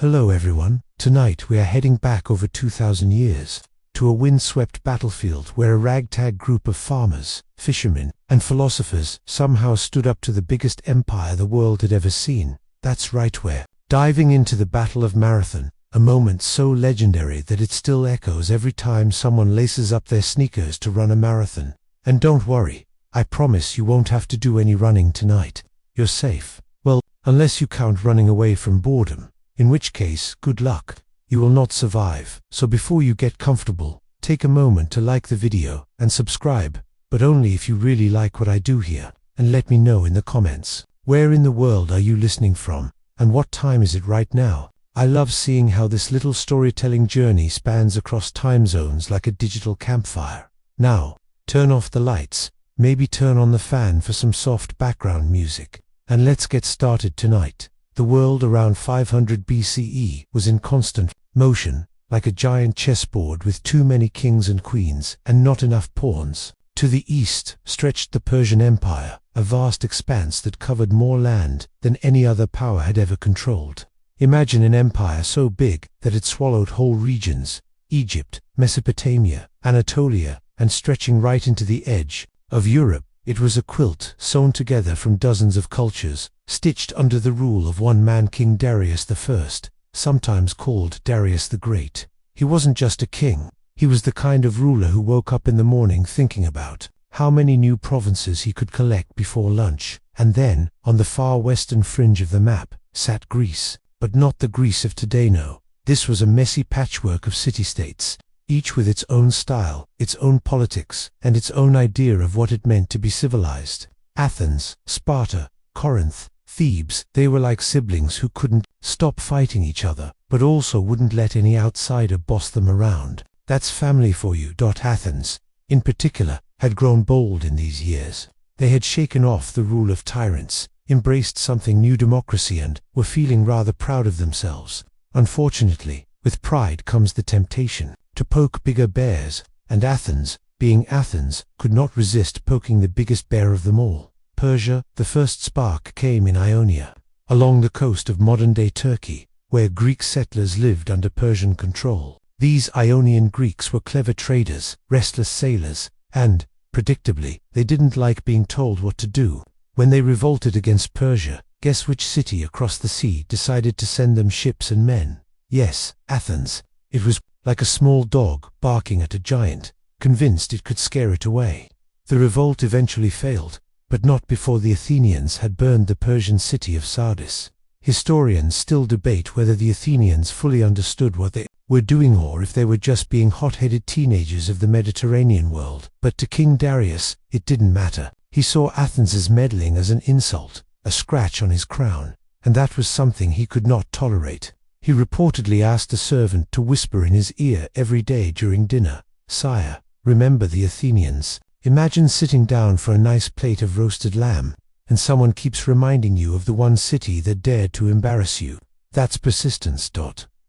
Hello everyone, tonight we are heading back over 2,000 years, to a windswept battlefield where a ragtag group of farmers, fishermen, and philosophers somehow stood up to the biggest empire the world had ever seen. That's right, we're diving into the Battle of Marathon, a moment so legendary that it still echoes every time someone laces up their sneakers to run a marathon. And don't worry, I promise you won't have to do any running tonight. You're safe. Well, unless you count running away from boredom, in which case, good luck. You will not survive. So before you get comfortable, take a moment to like the video and subscribe, but only if you really like what I do here, and let me know in the comments. Where in the world are you listening from, and what time is it right now? I love seeing how this little storytelling journey spans across time zones like a digital campfire. Now, turn off the lights, maybe turn on the fan for some soft background music, and let's get started tonight. The world around 500 BCE was in constant motion, like a giant chessboard with too many kings and queens and not enough pawns. To the east stretched the Persian Empire, a vast expanse that covered more land than any other power had ever controlled. Imagine an empire so big that it swallowed whole regions: Egypt, Mesopotamia, Anatolia, and stretching right into the edge of Europe. It was a quilt sewn together from dozens of cultures, stitched under the rule of one man, King Darius I, sometimes called Darius the Great. He wasn't just a king, he was the kind of ruler who woke up in the morning thinking about how many new provinces he could collect before lunch. And then, on the far western fringe of the map, sat Greece. But not the Greece of today, no. This was a messy patchwork of city-states, each with its own style, its own politics, and its own idea of what it meant to be civilized. Athens, Sparta, Corinth, Thebes, they were like siblings who couldn't stop fighting each other, but also wouldn't let any outsider boss them around. That's family for you. Athens, in particular, had grown bold in these years. They had shaken off the rule of tyrants, embraced something new, democracy, and were feeling rather proud of themselves. Unfortunately, with pride comes the temptation to poke bigger bears, and Athens, being Athens, could not resist poking the biggest bear of them all. Persia. The first spark came in Ionia, along the coast of modern-day Turkey, where Greek settlers lived under Persian control. These Ionian Greeks were clever traders, restless sailors, and, predictably, they didn't like being told what to do. When they revolted against Persia, guess which city across the sea decided to send them ships and men? Yes, Athens. It was like a small dog barking at a giant, convinced it could scare it away. The revolt eventually failed, but not before the Athenians had burned the Persian city of Sardis. Historians still debate whether the Athenians fully understood what they were doing or if they were just being hot-headed teenagers of the Mediterranean world. But to King Darius, it didn't matter. He saw Athens's meddling as an insult, a scratch on his crown, and that was something he could not tolerate. He reportedly asked a servant to whisper in his ear every day during dinner, "Sire, remember the Athenians." Imagine sitting down for a nice plate of roasted lamb, and someone keeps reminding you of the one city that dared to embarrass you. That's persistence.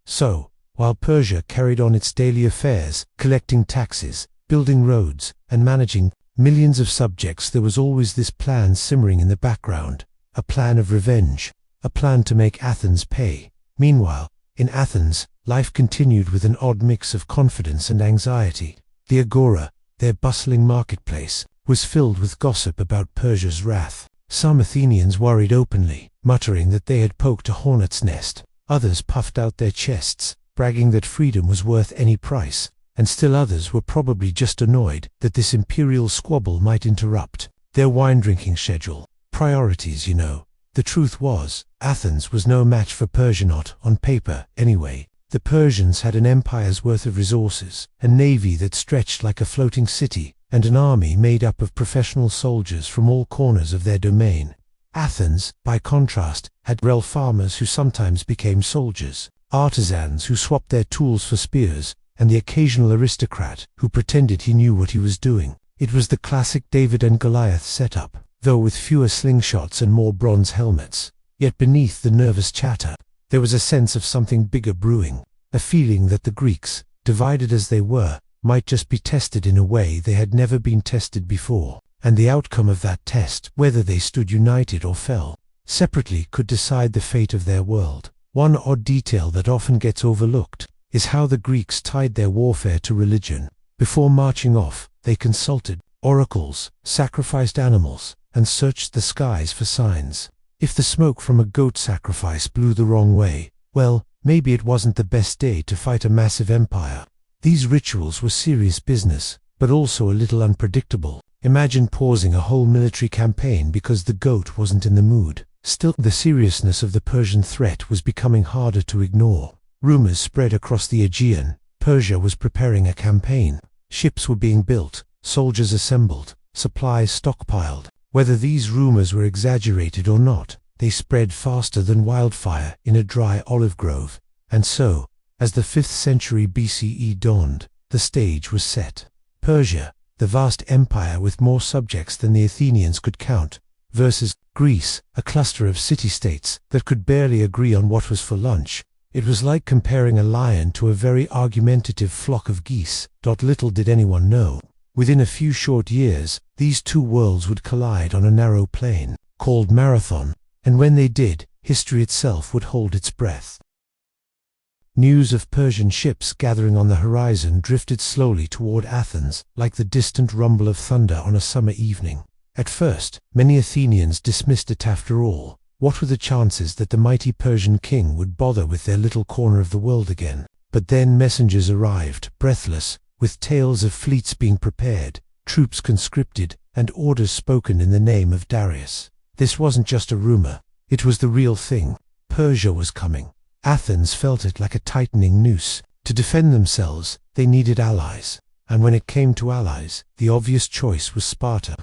So, while Persia carried on its daily affairs, collecting taxes, building roads, and managing millions of subjects, there was always this plan simmering in the background, a plan of revenge, a plan to make Athens pay. Meanwhile, in Athens, life continued with an odd mix of confidence and anxiety. The agora, their bustling marketplace, was filled with gossip about Persia's wrath. Some Athenians worried openly, muttering that they had poked a hornet's nest. Others puffed out their chests, bragging that freedom was worth any price. And still others were probably just annoyed that this imperial squabble might interrupt their wine-drinking schedule. Priorities, you know. The truth was, Athens was no match for Persia, not on paper, anyway. The Persians had an empire's worth of resources, a navy that stretched like a floating city, and an army made up of professional soldiers from all corners of their domain. Athens, by contrast, had rural farmers who sometimes became soldiers, artisans who swapped their tools for spears, and the occasional aristocrat who pretended he knew what he was doing. It was the classic David and Goliath setup, though with fewer slingshots and more bronze helmets. Yet beneath the nervous chatter, there was a sense of something bigger brewing, a feeling that the Greeks, divided as they were, might just be tested in a way they had never been tested before, and the outcome of that test, whether they stood united or fell separately, could decide the fate of their world. One odd detail that often gets overlooked is how the Greeks tied their warfare to religion. Before marching off, they consulted oracles, sacrificed animals, and searched the skies for signs. If the smoke from a goat sacrifice blew the wrong way, well, maybe it wasn't the best day to fight a massive empire. These rituals were serious business, but also a little unpredictable. Imagine pausing a whole military campaign because the goat wasn't in the mood. Still, the seriousness of the Persian threat was becoming harder to ignore. Rumors spread across the Aegean. Persia was preparing a campaign. Ships were being built, soldiers assembled, supplies stockpiled. Whether these rumors were exaggerated or not, they spread faster than wildfire in a dry olive grove. And so, as the 5th century BCE dawned, the stage was set. Persia, the vast empire with more subjects than the Athenians could count, versus Greece, a cluster of city-states that could barely agree on what was for lunch. It was like comparing a lion to a very argumentative flock of geese. Little did anyone know, within a few short years, these two worlds would collide on a narrow plain, called Marathon, and when they did, history itself would hold its breath. News of Persian ships gathering on the horizon drifted slowly toward Athens, like the distant rumble of thunder on a summer evening. At first, many Athenians dismissed it. After all, what were the chances that the mighty Persian king would bother with their little corner of the world again? But then messengers arrived, breathless, with tales of fleets being prepared, troops conscripted, and orders spoken in the name of Darius. This wasn't just a rumor, it was the real thing. Persia was coming. Athens felt it like a tightening noose. To defend themselves, they needed allies. And when it came to allies, the obvious choice was Sparta.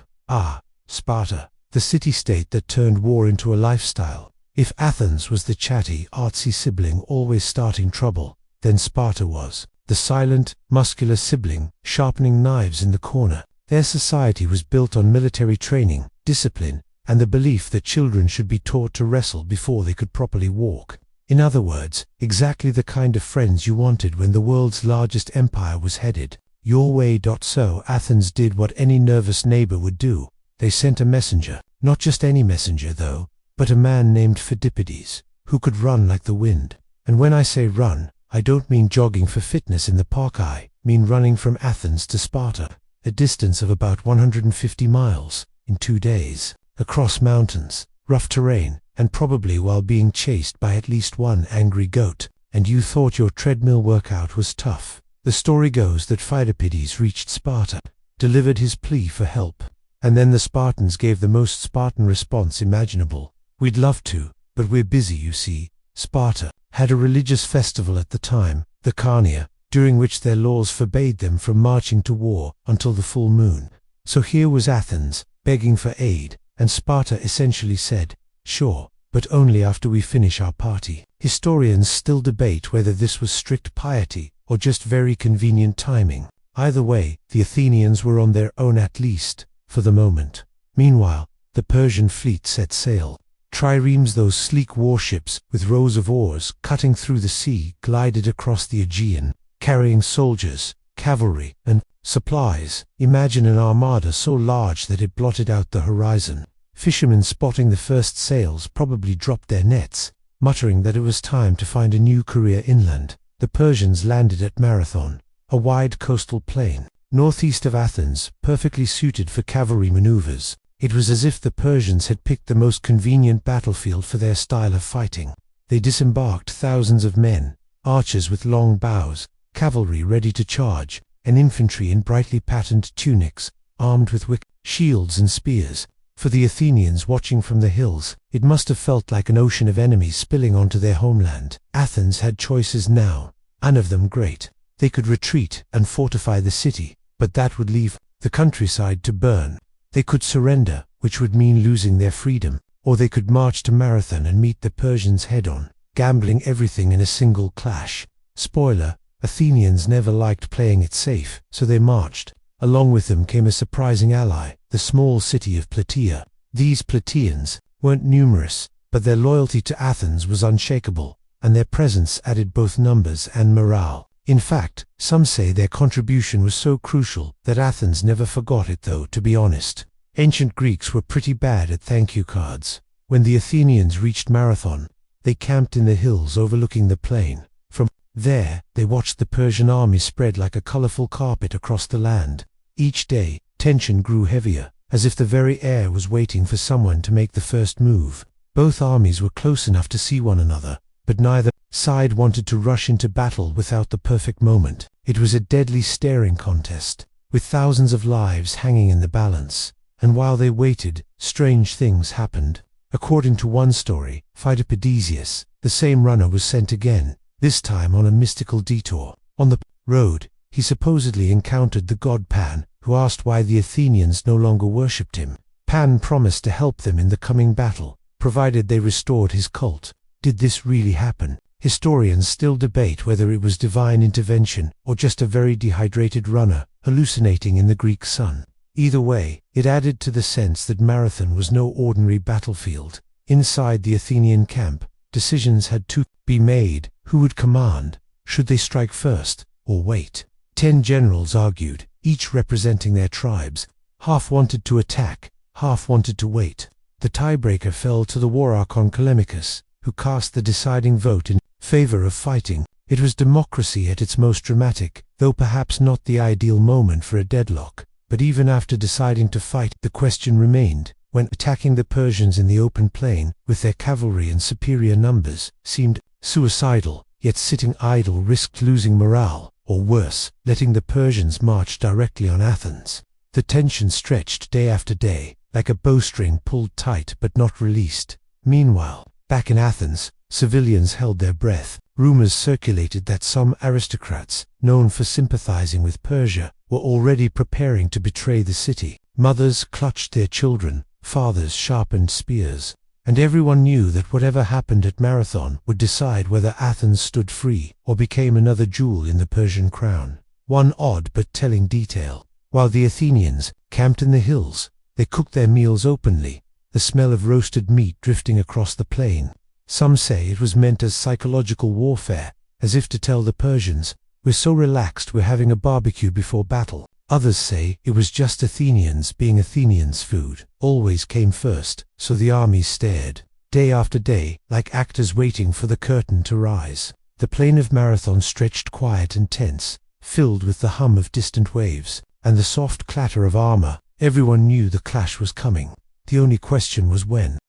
Sparta, the city-state that turned war into a lifestyle. If Athens was the chatty, artsy sibling always starting trouble, then Sparta was the silent, muscular sibling, sharpening knives in the corner. Their society was built on military training, discipline, and the belief that children should be taught to wrestle before they could properly walk. In other words, exactly the kind of friends you wanted when the world's largest empire was headed your way. So Athens did what any nervous neighbor would do. They sent a messenger, not just any messenger though, but a man named Phidippides, who could run like the wind. And when I say run, I don't mean jogging for fitness in the park, I mean running from Athens to Sparta, a distance of about 150 miles, in 2 days, across mountains, rough terrain, and probably while being chased by at least one angry goat. And you thought your treadmill workout was tough. The story goes that Phidippides reached Sparta, delivered his plea for help, and then the Spartans gave the most Spartan response imaginable. We'd love to, but we're busy, you see. Sparta had a religious festival at the time, the Carnia, during which their laws forbade them from marching to war until the full moon. So here was Athens, begging for aid, and Sparta essentially said, sure, but only after we finish our party. Historians still debate whether this was strict piety or just very convenient timing. Either way, the Athenians were on their own, at least for the moment. Meanwhile, the Persian fleet set sail. Triremes, those sleek warships with rows of oars cutting through the sea, glided across the Aegean, carrying soldiers, cavalry, and supplies. Imagine an armada so large that it blotted out the horizon. Fishermen spotting the first sails probably dropped their nets, muttering that it was time to find a new career inland. The Persians landed at Marathon, a wide coastal plain, northeast of Athens, perfectly suited for cavalry maneuvers. It was as if the Persians had picked the most convenient battlefield for their style of fighting. They disembarked thousands of men, archers with long bows, cavalry ready to charge, and infantry in brightly patterned tunics, armed with shields and spears. For the Athenians watching from the hills, it must have felt like an ocean of enemies spilling onto their homeland. Athens had choices now, none of them great. They could retreat and fortify the city, but that would leave the countryside to burn. They could surrender, which would mean losing their freedom, or they could march to Marathon and meet the Persians head-on, gambling everything in a single clash. Spoiler, Athenians never liked playing it safe, so they marched. Along with them came a surprising ally, the small city of Plataea. These Plataeans weren't numerous, but their loyalty to Athens was unshakable, and their presence added both numbers and morale. In fact, some say their contribution was so crucial that Athens never forgot it, though, to be honest. Ancient Greeks were pretty bad at thank you cards. When the Athenians reached Marathon, they camped in the hills overlooking the plain. From there, they watched the Persian army spread like a colorful carpet across the land. Each day, tension grew heavier, as if the very air was waiting for someone to make the first move. Both armies were close enough to see one another, but neither side wanted to rush into battle without the perfect moment. It was a deadly staring contest, with thousands of lives hanging in the balance. And while they waited, strange things happened. According to one story, Pheidippides, the same runner was sent again, this time on a mystical detour. On the road, he supposedly encountered the god Pan, who asked why the Athenians no longer worshipped him. Pan promised to help them in the coming battle, provided they restored his cult. Did this really happen? Historians still debate whether it was divine intervention or just a very dehydrated runner hallucinating in the Greek sun. Either way, it added to the sense that Marathon was no ordinary battlefield. Inside the Athenian camp, decisions had to be made. Who would command? Should they strike first, or wait? 10 generals argued, each representing their tribes. Half wanted to attack, half wanted to wait. The tiebreaker fell to the war archon Callimachus, who cast the deciding vote in favor of fighting. It was democracy at its most dramatic, though perhaps not the ideal moment for a deadlock. But even after deciding to fight, the question remained. When attacking the Persians in the open plain, with their cavalry and superior numbers, seemed suicidal, yet sitting idle risked losing morale, or worse, letting the Persians march directly on Athens. The tension stretched day after day, like a bowstring pulled tight but not released. Meanwhile, back in Athens, civilians held their breath. Rumors circulated that some aristocrats, known for sympathizing with Persia, were already preparing to betray the city. Mothers clutched their children, fathers sharpened spears, and everyone knew that whatever happened at Marathon would decide whether Athens stood free or became another jewel in the Persian crown. One odd but telling detail. While the Athenians camped in the hills, they cooked their meals openly, the smell of roasted meat drifting across the plain. Some say it was meant as psychological warfare, as if to tell the Persians, "We're so relaxed we're having a barbecue before battle." Others say it was just Athenians being Athenians. Food always came first, so the armies stared, day after day, like actors waiting for the curtain to rise. The plain of Marathon stretched quiet and tense, filled with the hum of distant waves, and the soft clatter of armor. Everyone knew the clash was coming. The only question was when.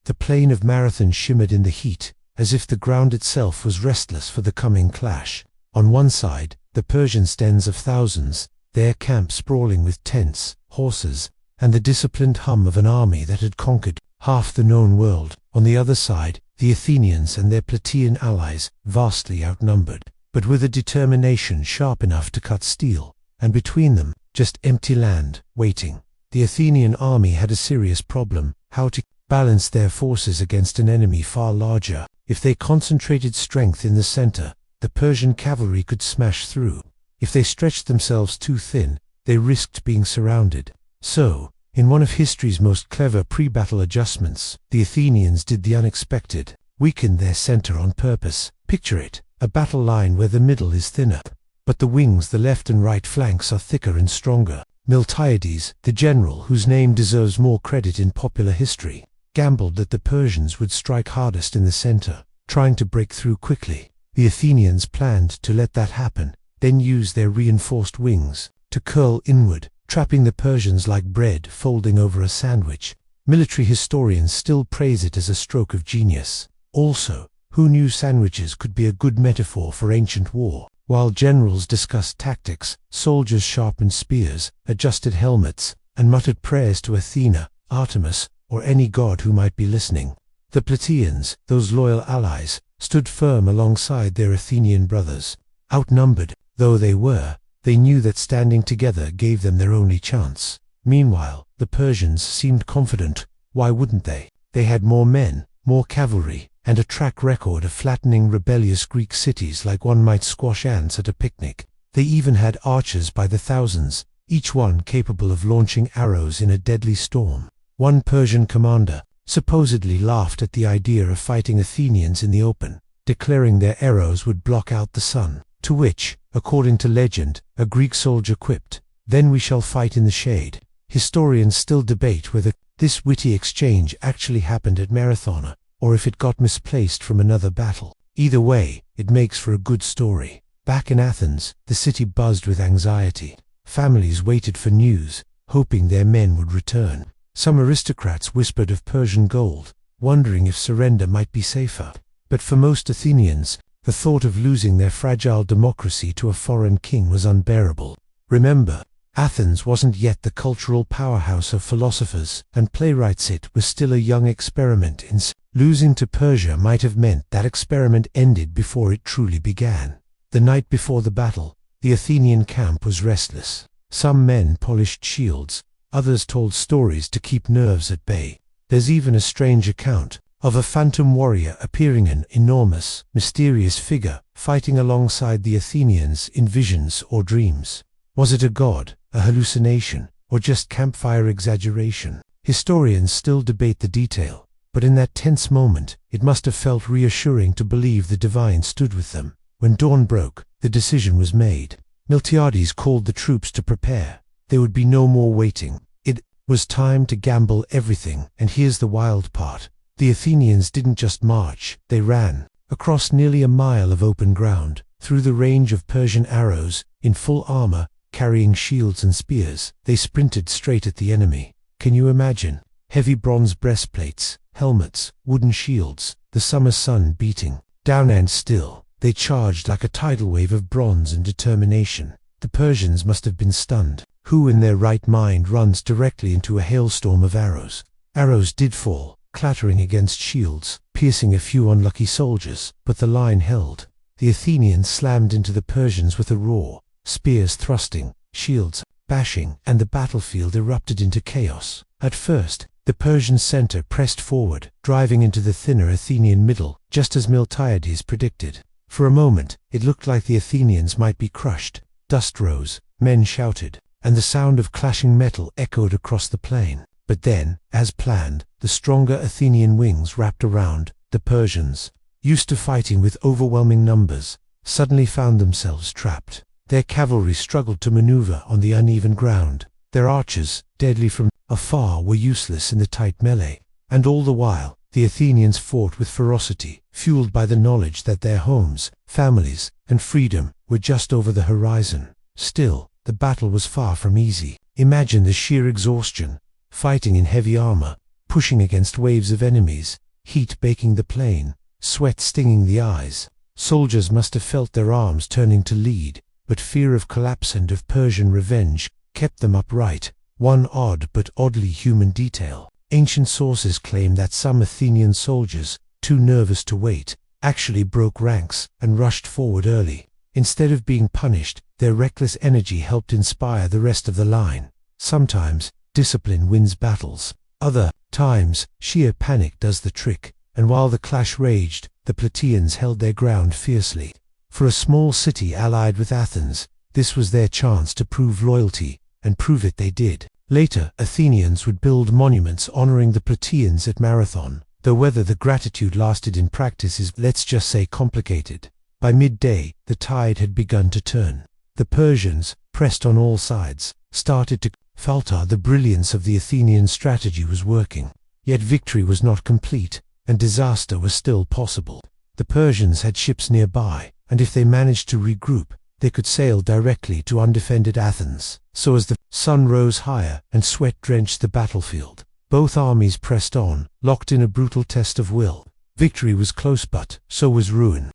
The plain of Marathon shimmered in the heat, as if the ground itself was restless for the coming clash. On one side, the Persians, tens of thousands, their camp sprawling with tents, horses, and the disciplined hum of an army that had conquered half the known world. On the other side, the Athenians and their Plataean allies, vastly outnumbered, but with a determination sharp enough to cut steel, and between them, just empty land, waiting. The Athenian army had a serious problem: how to balance their forces against an enemy far larger. If they concentrated strength in the center, the Persian cavalry could smash through. If they stretched themselves too thin, they risked being surrounded. So, in one of history's most clever pre-battle adjustments, the Athenians did the unexpected, weakened their center on purpose. Picture it, a battle line where the middle is thinner, but the wings, the left and right flanks, are thicker and stronger. Miltiades, the general whose name deserves more credit in popular history, gambled that the Persians would strike hardest in the center, trying to break through quickly. The Athenians planned to let that happen, then use their reinforced wings to curl inward, trapping the Persians like bread folding over a sandwich. Military historians still praise it as a stroke of genius. Also, who knew sandwiches could be a good metaphor for ancient war? While generals discussed tactics, soldiers sharpened spears, adjusted helmets, and muttered prayers to Athena, Artemis, or any god who might be listening. The Plataeans, those loyal allies, stood firm alongside their Athenian brothers. Outnumbered though they were, they knew that standing together gave them their only chance. Meanwhile, the Persians seemed confident. Why wouldn't they? They had more men, more cavalry, and a track record of flattening rebellious Greek cities like one might squash ants at a picnic. They even had archers by the thousands, each one capable of launching arrows in a deadly storm. One Persian commander supposedly laughed at the idea of fighting Athenians in the open, declaring their arrows would block out the sun, to which, according to legend, a Greek soldier quipped, "Then we shall fight in the shade." Historians still debate whether this witty exchange actually happened at Marathon, or if it got misplaced from another battle. Either way, it makes for a good story. Back in Athens, the city buzzed with anxiety. Families waited for news, hoping their men would return. Some aristocrats whispered of Persian gold, wondering if surrender might be safer. But for most Athenians, the thought of losing their fragile democracy to a foreign king was unbearable. Remember, Athens wasn't yet the cultural powerhouse of philosophers and playwrights. It was still a young experiment in losing to Persia might have meant that experiment ended before it truly began. The night before the battle, the Athenian camp was restless. Some men polished shields, others told stories to keep nerves at bay. There's even a strange account of a phantom warrior appearing, an enormous, mysterious figure, fighting alongside the Athenians in visions or dreams. Was it a god, a hallucination, or just campfire exaggeration? Historians still debate the detail, but in that tense moment, it must have felt reassuring to believe the divine stood with them. When dawn broke, the decision was made. Miltiades called the troops to prepare. There would be no more waiting. It was time to gamble everything, and here's the wild part. The Athenians didn't just march, they ran. Across nearly a mile of open ground, through the range of Persian arrows, in full armor, carrying shields and spears, they sprinted straight at the enemy. Can you imagine? Heavy bronze breastplates, helmets, wooden shields, the summer sun beating down, and still, they charged like a tidal wave of bronze and determination. The Persians must have been stunned. Who in their right mind runs directly into a hailstorm of arrows? Arrows did fall, clattering against shields, piercing a few unlucky soldiers, but the line held. The Athenians slammed into the Persians with a roar, spears thrusting, shields bashing, and the battlefield erupted into chaos. At first, the Persian center pressed forward, driving into the thinner Athenian middle, just as Miltiades predicted. For a moment, it looked like the Athenians might be crushed. Dust rose, men shouted, and the sound of clashing metal echoed across the plain. But then, as planned, the stronger Athenian wings wrapped around. The Persians, used to fighting with overwhelming numbers, suddenly found themselves trapped. Their cavalry struggled to maneuver on the uneven ground. Their archers, deadly from afar, were useless in the tight melee. And all the while, the Athenians fought with ferocity, fueled by the knowledge that their homes, families, and freedom were just over the horizon. Still, the battle was far from easy. Imagine the sheer exhaustion, fighting in heavy armor, pushing against waves of enemies, heat baking the plain, sweat stinging the eyes. Soldiers must have felt their arms turning to lead, but fear of collapse and of Persian revenge kept them upright. One odd but oddly human detail. Ancient sources claim that some Athenian soldiers, too nervous to wait, actually broke ranks and rushed forward early. Instead of being punished, their reckless energy helped inspire the rest of the line. Sometimes, discipline wins battles. Other times, sheer panic does the trick, and while the clash raged, the Plataeans held their ground fiercely. For a small city allied with Athens, this was their chance to prove loyalty, and prove it they did. Later, Athenians would build monuments honoring the Plataeans at Marathon, though whether the gratitude lasted in practice is, let's just say, complicated. By midday, the tide had begun to turn. The Persians, pressed on all sides, started to falter. The brilliance of the Athenian strategy was working. Yet victory was not complete, and disaster was still possible. The Persians had ships nearby, and if they managed to regroup, they could sail directly to undefended Athens. So as the sun rose higher and sweat drenched the battlefield, both armies pressed on, locked in a brutal test of will. Victory was close, but so was ruin.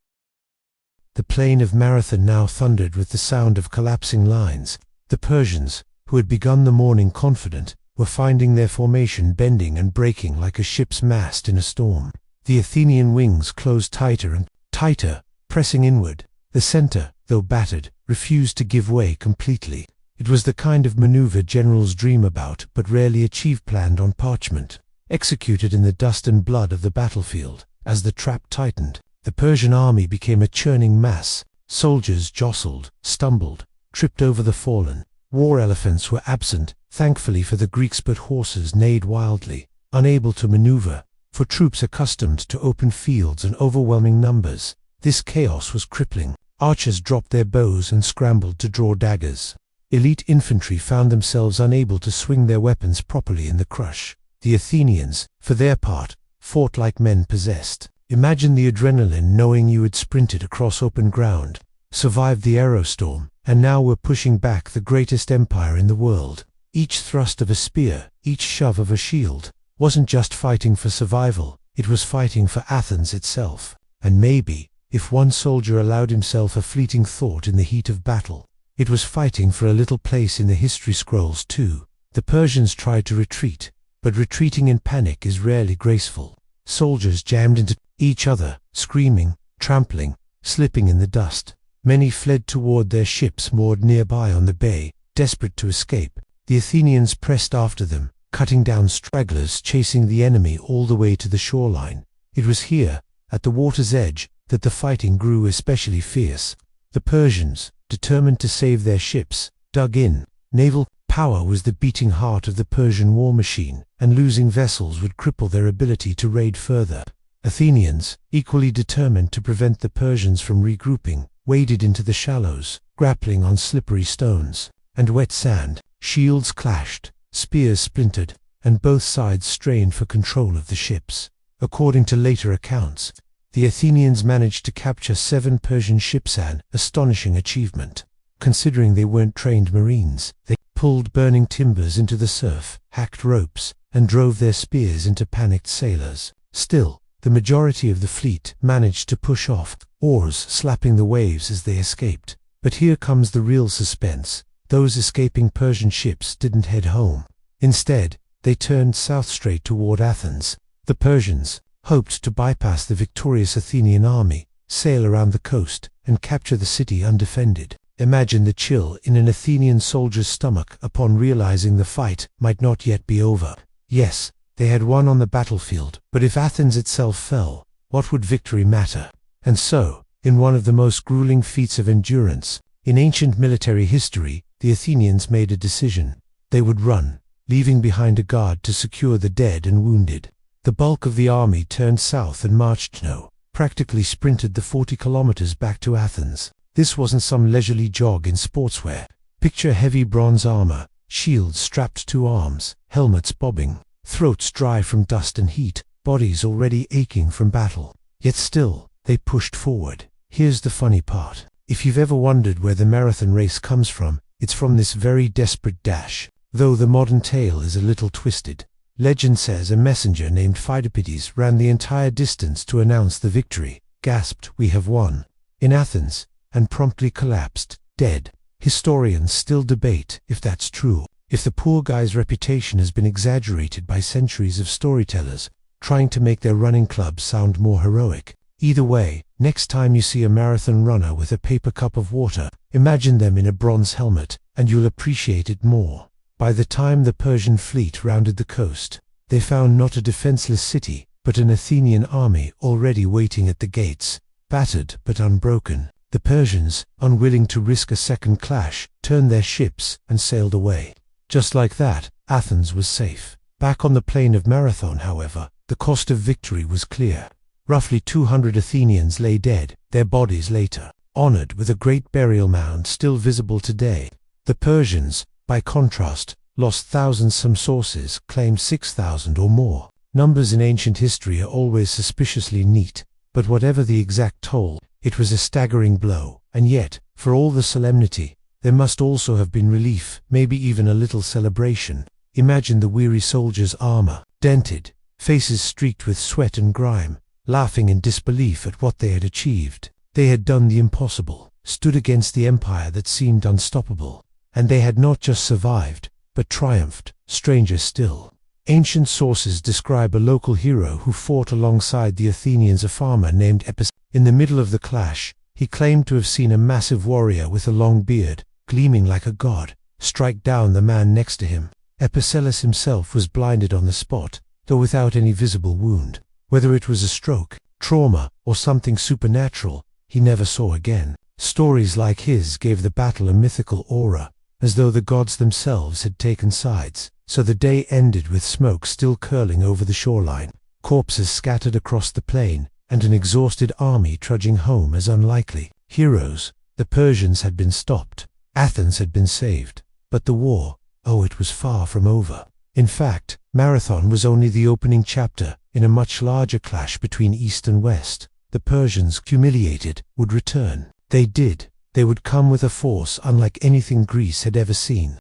The plain of Marathon now thundered with the sound of collapsing lines. The Persians, who had begun the morning confident, were finding their formation bending and breaking like a ship's mast in a storm. The Athenian wings closed tighter and tighter, pressing inward. The center, though battered, refused to give way completely. It was the kind of maneuver generals dream about but rarely achieve, planned on parchment, executed in the dust and blood of the battlefield. As the trap tightened, the Persian army became a churning mass. Soldiers jostled, stumbled, tripped over the fallen. War elephants were absent, thankfully for the Greeks, but horses neighed wildly, unable to maneuver. For troops accustomed to open fields and overwhelming numbers, this chaos was crippling. Archers dropped their bows and scrambled to draw daggers. Elite infantry found themselves unable to swing their weapons properly in the crush. The Athenians, for their part, fought like men possessed. Imagine the adrenaline knowing you had sprinted across open ground, survived the aerostorm, and now were pushing back the greatest empire in the world. Each thrust of a spear, each shove of a shield, wasn't just fighting for survival, it was fighting for Athens itself. And maybe, if one soldier allowed himself a fleeting thought in the heat of battle, it was fighting for a little place in the history scrolls too. The Persians tried to retreat, but retreating in panic is rarely graceful. Soldiers jammed into each other, screaming, trampling, slipping in the dust. Many fled toward their ships moored nearby on the bay, desperate to escape. The Athenians pressed after them, cutting down stragglers, chasing the enemy all the way to the shoreline. It was here, at the water's edge, that the fighting grew especially fierce. The Persians, determined to save their ships, dug in. Naval power was the beating heart of the Persian war machine, and losing vessels would cripple their ability to raid further. Athenians, equally determined to prevent the Persians from regrouping, waded into the shallows, grappling on slippery stones and wet sand. Shields clashed, spears splintered, and both sides strained for control of the ships. According to later accounts, the Athenians managed to capture 7 Persian ships, an astonishing achievement. Considering they weren't trained marines, they pulled burning timbers into the surf, hacked ropes, and drove their spears into panicked sailors. Still, the majority of the fleet managed to push off, oars slapping the waves as they escaped. But here comes the real suspense. Those escaping Persian ships didn't head home. Instead, they turned south straight toward Athens. The Persians hoped to bypass the victorious Athenian army, sail around the coast, and capture the city undefended. Imagine the chill in an Athenian soldier's stomach upon realizing the fight might not yet be over. Yes, they had won on the battlefield, but if Athens itself fell, what would victory matter? And so, in one of the most grueling feats of endurance in ancient military history, the Athenians made a decision. They would run, leaving behind a guard to secure the dead and wounded. The bulk of the army turned south and marched practically sprinted the 40 kilometers back to Athens. This wasn't some leisurely jog in sportswear. Picture heavy bronze armor, shields strapped to arms, helmets bobbing, throats dry from dust and heat, bodies already aching from battle. Yet still, they pushed forward. Here's the funny part. If you've ever wondered where the marathon race comes from, it's from this very desperate dash. Though the modern tale is a little twisted. Legend says a messenger named Phidippides ran the entire distance to announce the victory, gasped, "We have won," in Athens, and promptly collapsed, dead. Historians still debate if that's true, if the poor guy's reputation has been exaggerated by centuries of storytellers trying to make their running club sound more heroic. Either way, next time you see a marathon runner with a paper cup of water, imagine them in a bronze helmet, and you'll appreciate it more. By the time the Persian fleet rounded the coast, they found not a defenseless city, but an Athenian army already waiting at the gates, battered but unbroken. The Persians, unwilling to risk a second clash, turned their ships and sailed away. Just like that, Athens was safe. Back on the plain of Marathon, however, the cost of victory was clear. Roughly 200 Athenians lay dead, their bodies later honored with a great burial mound still visible today. The Persians, by contrast, lost thousands. Some sources claim 6,000 or more. Numbers in ancient history are always suspiciously neat, but whatever the exact toll, it was a staggering blow. And yet, for all the solemnity, there must also have been relief, maybe even a little celebration. Imagine the weary soldiers' armor, dented, faces streaked with sweat and grime, laughing in disbelief at what they had achieved. They had done the impossible, stood against the empire that seemed unstoppable. And they had not just survived, but triumphed. Stranger still, ancient sources describe a local hero who fought alongside the Athenians, a farmer named Epicellus. In the middle of the clash, he claimed to have seen a massive warrior with a long beard, gleaming like a god, strike down the man next to him. Epicellus himself was blinded on the spot, though without any visible wound. Whether it was a stroke, trauma, or something supernatural, he never saw again. Stories like his gave the battle a mythical aura, as though the gods themselves had taken sides. So the day ended with smoke still curling over the shoreline, corpses scattered across the plain, and an exhausted army trudging home as unlikely heroes. The Persians had been stopped. Athens had been saved. But the war, oh, it was far from over. In fact, Marathon was only the opening chapter in a much larger clash between East and West. The Persians, humiliated, would return. They did. They would come with a force unlike anything Greece had ever seen.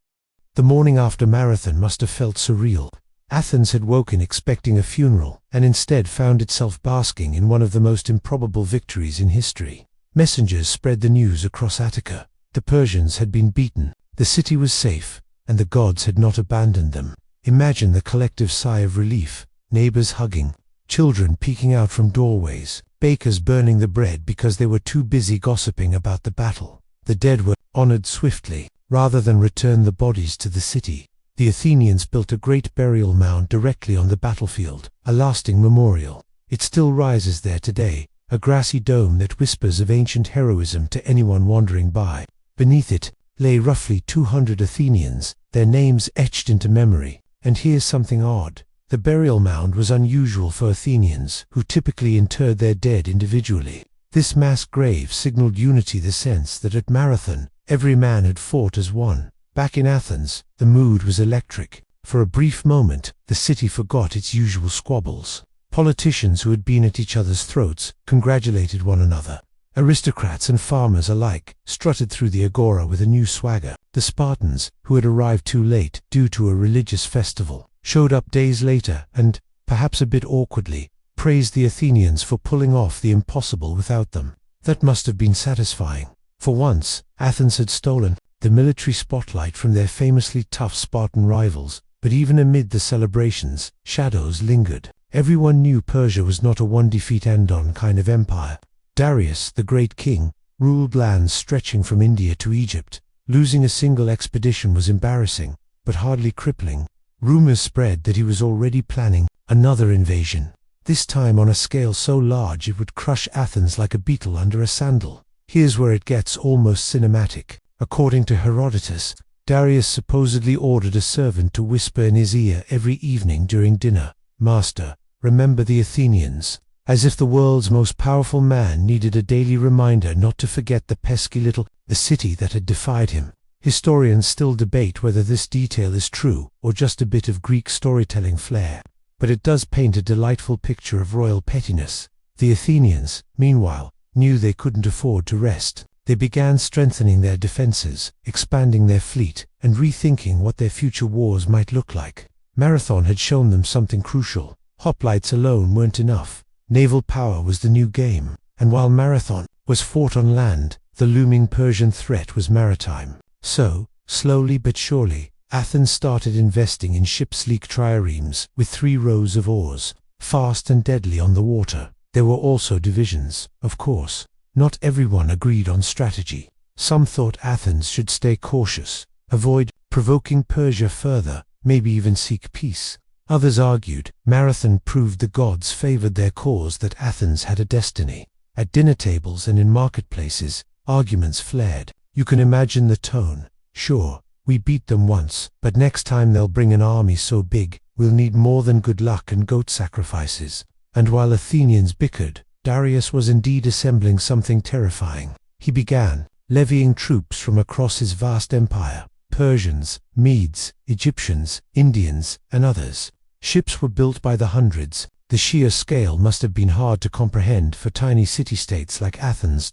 The morning after Marathon must have felt surreal. Athens had woken expecting a funeral, and instead found itself basking in one of the most improbable victories in history. Messengers spread the news across Attica. The Persians had been beaten, the city was safe, and the gods had not abandoned them. Imagine the collective sigh of relief, neighbors hugging, children peeking out from doorways, bakers burning the bread because they were too busy gossiping about the battle. The dead were honored swiftly, rather than return the bodies to the city. The Athenians built a great burial mound directly on the battlefield, a lasting memorial. It still rises there today, a grassy dome that whispers of ancient heroism to anyone wandering by. Beneath it lay roughly 200 Athenians, their names etched into memory. And here's something odd. The burial mound was unusual for Athenians, who typically interred their dead individually. This mass grave signaled unity, the sense that at Marathon, every man had fought as one. Back in Athens, the mood was electric. For a brief moment, the city forgot its usual squabbles. Politicians who had been at each other's throats congratulated one another. Aristocrats and farmers alike strutted through the agora with a new swagger. The Spartans, who had arrived too late due to a religious festival, showed up days later and, perhaps a bit awkwardly, praised the Athenians for pulling off the impossible without them. That must have been satisfying. For once, Athens had stolen the military spotlight from their famously tough Spartan rivals, but even amid the celebrations, shadows lingered. Everyone knew Persia was not a one-defeat-end-on kind of empire. Darius, the great king, ruled lands stretching from India to Egypt. Losing a single expedition was embarrassing, but hardly crippling. Rumors spread that he was already planning another invasion, this time on a scale so large it would crush Athens like a beetle under a sandal. Here's where it gets almost cinematic. According to Herodotus, Darius supposedly ordered a servant to whisper in his ear every evening during dinner, "Master, remember the Athenians," as if the world's most powerful man needed a daily reminder not to forget the pesky little the city that had defied him. Historians still debate whether this detail is true or just a bit of Greek storytelling flair, but it does paint a delightful picture of royal pettiness. The Athenians, meanwhile, knew they couldn't afford to rest. They began strengthening their defenses, expanding their fleet, and rethinking what their future wars might look like. Marathon had shown them something crucial. Hoplites alone weren't enough. Naval power was the new game, and while Marathon was fought on land, the looming Persian threat was maritime. So, slowly but surely, Athens started investing in ship-sleek triremes with 3 rows of oars, fast and deadly on the water. There were also divisions, of course. Not everyone agreed on strategy. Some thought Athens should stay cautious, avoid provoking Persia further, maybe even seek peace. Others argued Marathon proved the gods favored their cause, that Athens had a destiny. At dinner tables and in marketplaces, arguments flared. You can imagine the tone. "Sure, we beat them once, but next time they'll bring an army so big, we'll need more than good luck and goat sacrifices." And while Athenians bickered, Darius was indeed assembling something terrifying. He began levying troops from across his vast empire: Persians, Medes, Egyptians, Indians, and others. Ships were built by the hundreds. The sheer scale must have been hard to comprehend for tiny city-states like Athens.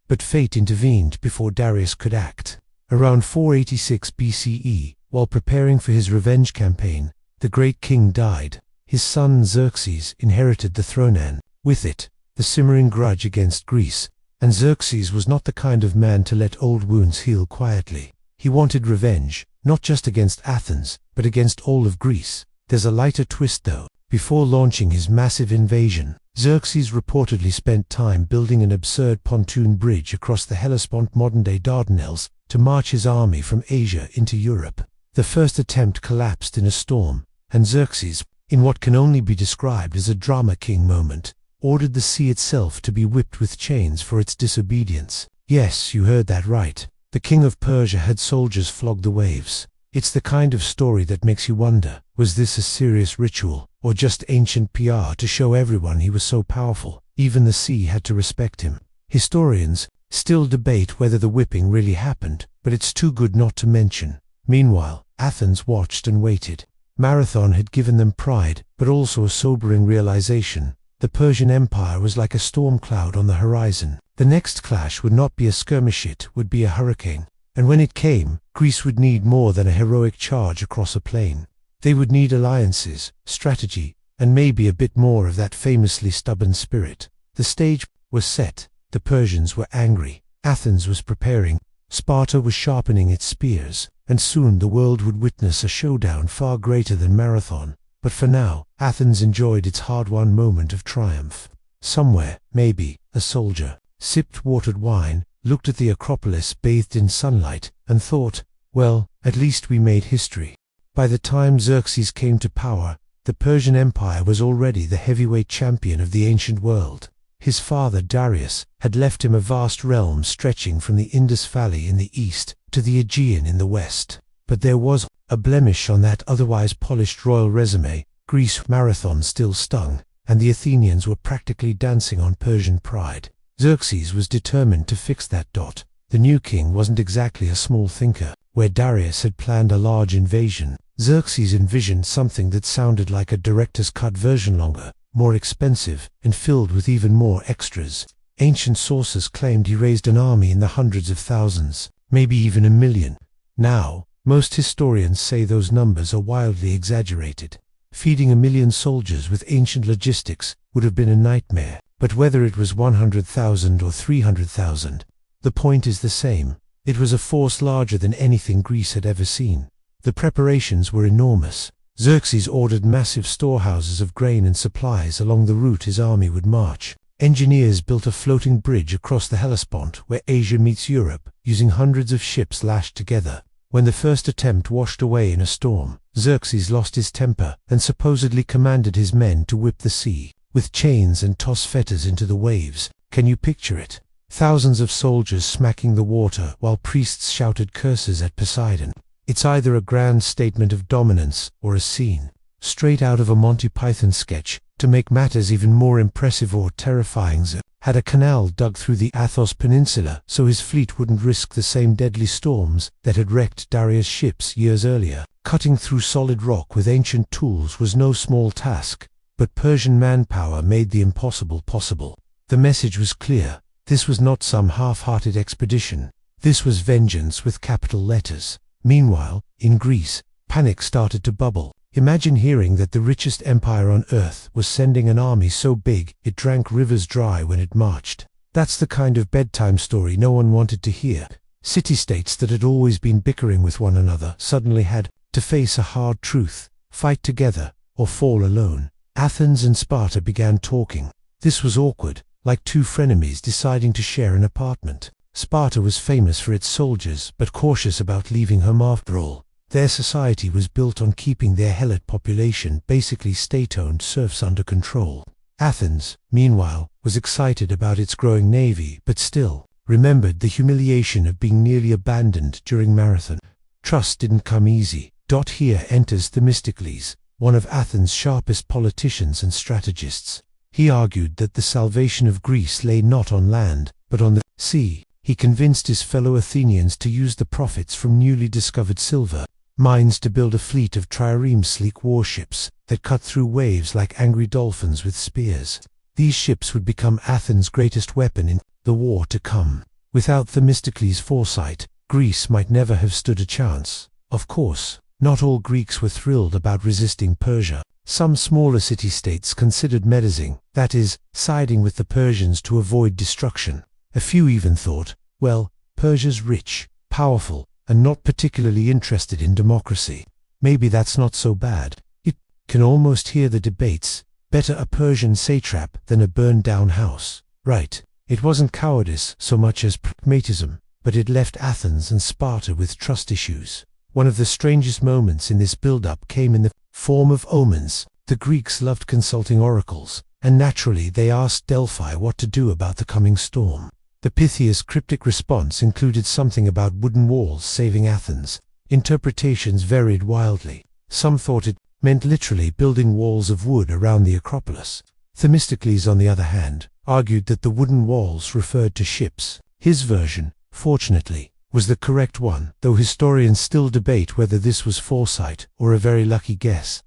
But fate intervened before Darius could act. Around 486 BCE, while preparing for his revenge campaign, the great king died. His son Xerxes inherited the throne, and, with it, the simmering grudge against Greece. And Xerxes was not the kind of man to let old wounds heal quietly. He wanted revenge, not just against Athens, but against all of Greece. There's a lighter twist though. Before launching his massive invasion, Xerxes reportedly spent time building an absurd pontoon bridge across the Hellespont, modern-day Dardanelles, to march his army from Asia into Europe. The first attempt collapsed in a storm, and Xerxes, in what can only be described as a drama king moment, ordered the sea itself to be whipped with chains for its disobedience. Yes, you heard that right. The king of Persia had soldiers flog the waves. It's the kind of story that makes you wonder, was this a serious ritual, or just ancient PR to show everyone he was so powerful? Even the sea had to respect him. Historians still debate whether the whipping really happened, but it's too good not to mention. Meanwhile, Athens watched and waited. Marathon had given them pride, but also a sobering realization. The Persian Empire was like a storm cloud on the horizon. The next clash would not be a skirmish, it would be a hurricane. And when it came, Greece would need more than a heroic charge across a plain. They would need alliances, strategy, and maybe a bit more of that famously stubborn spirit. The stage was set. The Persians were angry. Athens was preparing. Sparta was sharpening its spears. And soon the world would witness a showdown far greater than Marathon. But for now, Athens enjoyed its hard-won moment of triumph. Somewhere, maybe, a soldier sipped watered wine, looked at the Acropolis bathed in sunlight, and thought, well, at least we made history. By the time Xerxes came to power, the Persian Empire was already the heavyweight champion of the ancient world. His father Darius had left him a vast realm stretching from the Indus Valley in the east to the Aegean in the west. But there was a blemish on that otherwise polished royal resume. Greece. Marathon still stung, and the Athenians were practically dancing on Persian pride. Xerxes was determined to fix that dot. The new king wasn't exactly a small thinker. Where Darius had planned a large invasion, Xerxes envisioned something that sounded like a director's cut version, longer, more expensive, and filled with even more extras. Ancient sources claimed he raised an army in the hundreds of thousands, maybe even 1 million. Now, most historians say those numbers are wildly exaggerated. Feeding 1 million soldiers with ancient logistics would have been a nightmare. But whether it was 100,000 or 300,000, the point is the same. It was a force larger than anything Greece had ever seen. The preparations were enormous. Xerxes ordered massive storehouses of grain and supplies along the route his army would march. Engineers built a floating bridge across the Hellespont where Asia meets Europe, using hundreds of ships lashed together. When the first attempt washed away in a storm, Xerxes lost his temper and supposedly commanded his men to whip the sea with chains and toss fetters into the waves. Can you picture it? Thousands of soldiers smacking the water while priests shouted curses at Poseidon. It's either a grand statement of dominance or a scene straight out of a Monty Python sketch. To make matters even more impressive or terrifying, Xerxes had a canal dug through the Athos Peninsula so his fleet wouldn't risk the same deadly storms that had wrecked Darius' ships years earlier. Cutting through solid rock with ancient tools was no small task. But Persian manpower made the impossible possible. The message was clear. This was not some half-hearted expedition. This was vengeance with capital letters. Meanwhile, in Greece, panic started to bubble. Imagine hearing that the richest empire on earth was sending an army so big it drank rivers dry when it marched. That's the kind of bedtime story no one wanted to hear. City-states that had always been bickering with one another suddenly had to face a hard truth: fight together or fall alone. Athens and Sparta began talking. This was awkward, like two frenemies deciding to share an apartment. Sparta was famous for its soldiers, but cautious about leaving home after all. Their society was built on keeping their helot population, basically state-owned serfs, under control. Athens, meanwhile, was excited about its growing navy, but still remembered the humiliation of being nearly abandoned during Marathon. Trust didn't come easy. Here enters Themistocles, one of Athens' sharpest politicians and strategists. He argued that the salvation of Greece lay not on land, but on the sea. He convinced his fellow Athenians to use the profits from newly discovered silver mines to build a fleet of triremes, sleek warships that cut through waves like angry dolphins with spears. These ships would become Athens' greatest weapon in the war to come. Without Themistocles' foresight, Greece might never have stood a chance. Of course, not all Greeks were thrilled about resisting Persia. Some smaller city-states considered menacing, that is, siding with the Persians to avoid destruction. A few even thought, well, Persia's rich, powerful, and not particularly interested in democracy. Maybe that's not so bad. You can almost hear the debates. Better a Persian satrap than a burned-down house. Right. It wasn't cowardice so much as pragmatism, but it left Athens and Sparta with trust issues. One of the strangest moments in this build-up came in the form of omens. The Greeks loved consulting oracles, and naturally they asked Delphi what to do about the coming storm. The Pythia's cryptic response included something about wooden walls saving Athens. Interpretations varied wildly. Some thought it meant literally building walls of wood around the Acropolis. Themistocles, on the other hand, argued that the wooden walls referred to ships. His version, fortunately, was the correct one, though historians still debate whether this was foresight or a very lucky guess.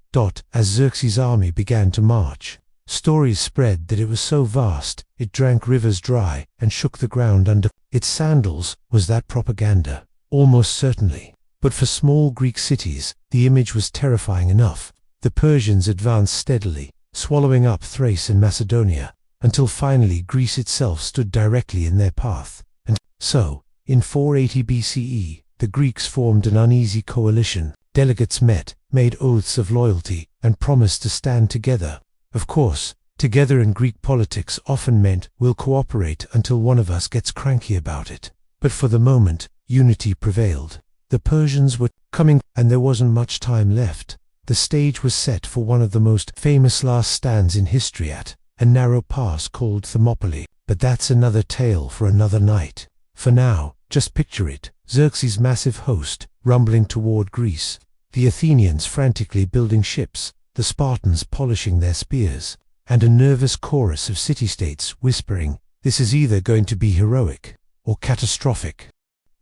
As Xerxes' army began to march, stories spread that it was so vast it drank rivers dry and shook the ground under its sandals. Was that propaganda? Almost certainly. But for small Greek cities, the image was terrifying enough. The Persians advanced steadily, swallowing up Thrace and Macedonia, until finally Greece itself stood directly in their path. And so, in 480 BCE, the Greeks formed an uneasy coalition. Delegates met, made oaths of loyalty, and promised to stand together. Of course, together in Greek politics often meant we'll cooperate until one of us gets cranky about it. But for the moment, unity prevailed. The Persians were coming, and there wasn't much time left. The stage was set for one of the most famous last stands in history at a narrow pass called Thermopylae. But that's another tale for another night. For now, just picture it: Xerxes' massive host rumbling toward Greece, the Athenians frantically building ships, the Spartans polishing their spears, and a nervous chorus of city-states whispering, "This is either going to be heroic or catastrophic."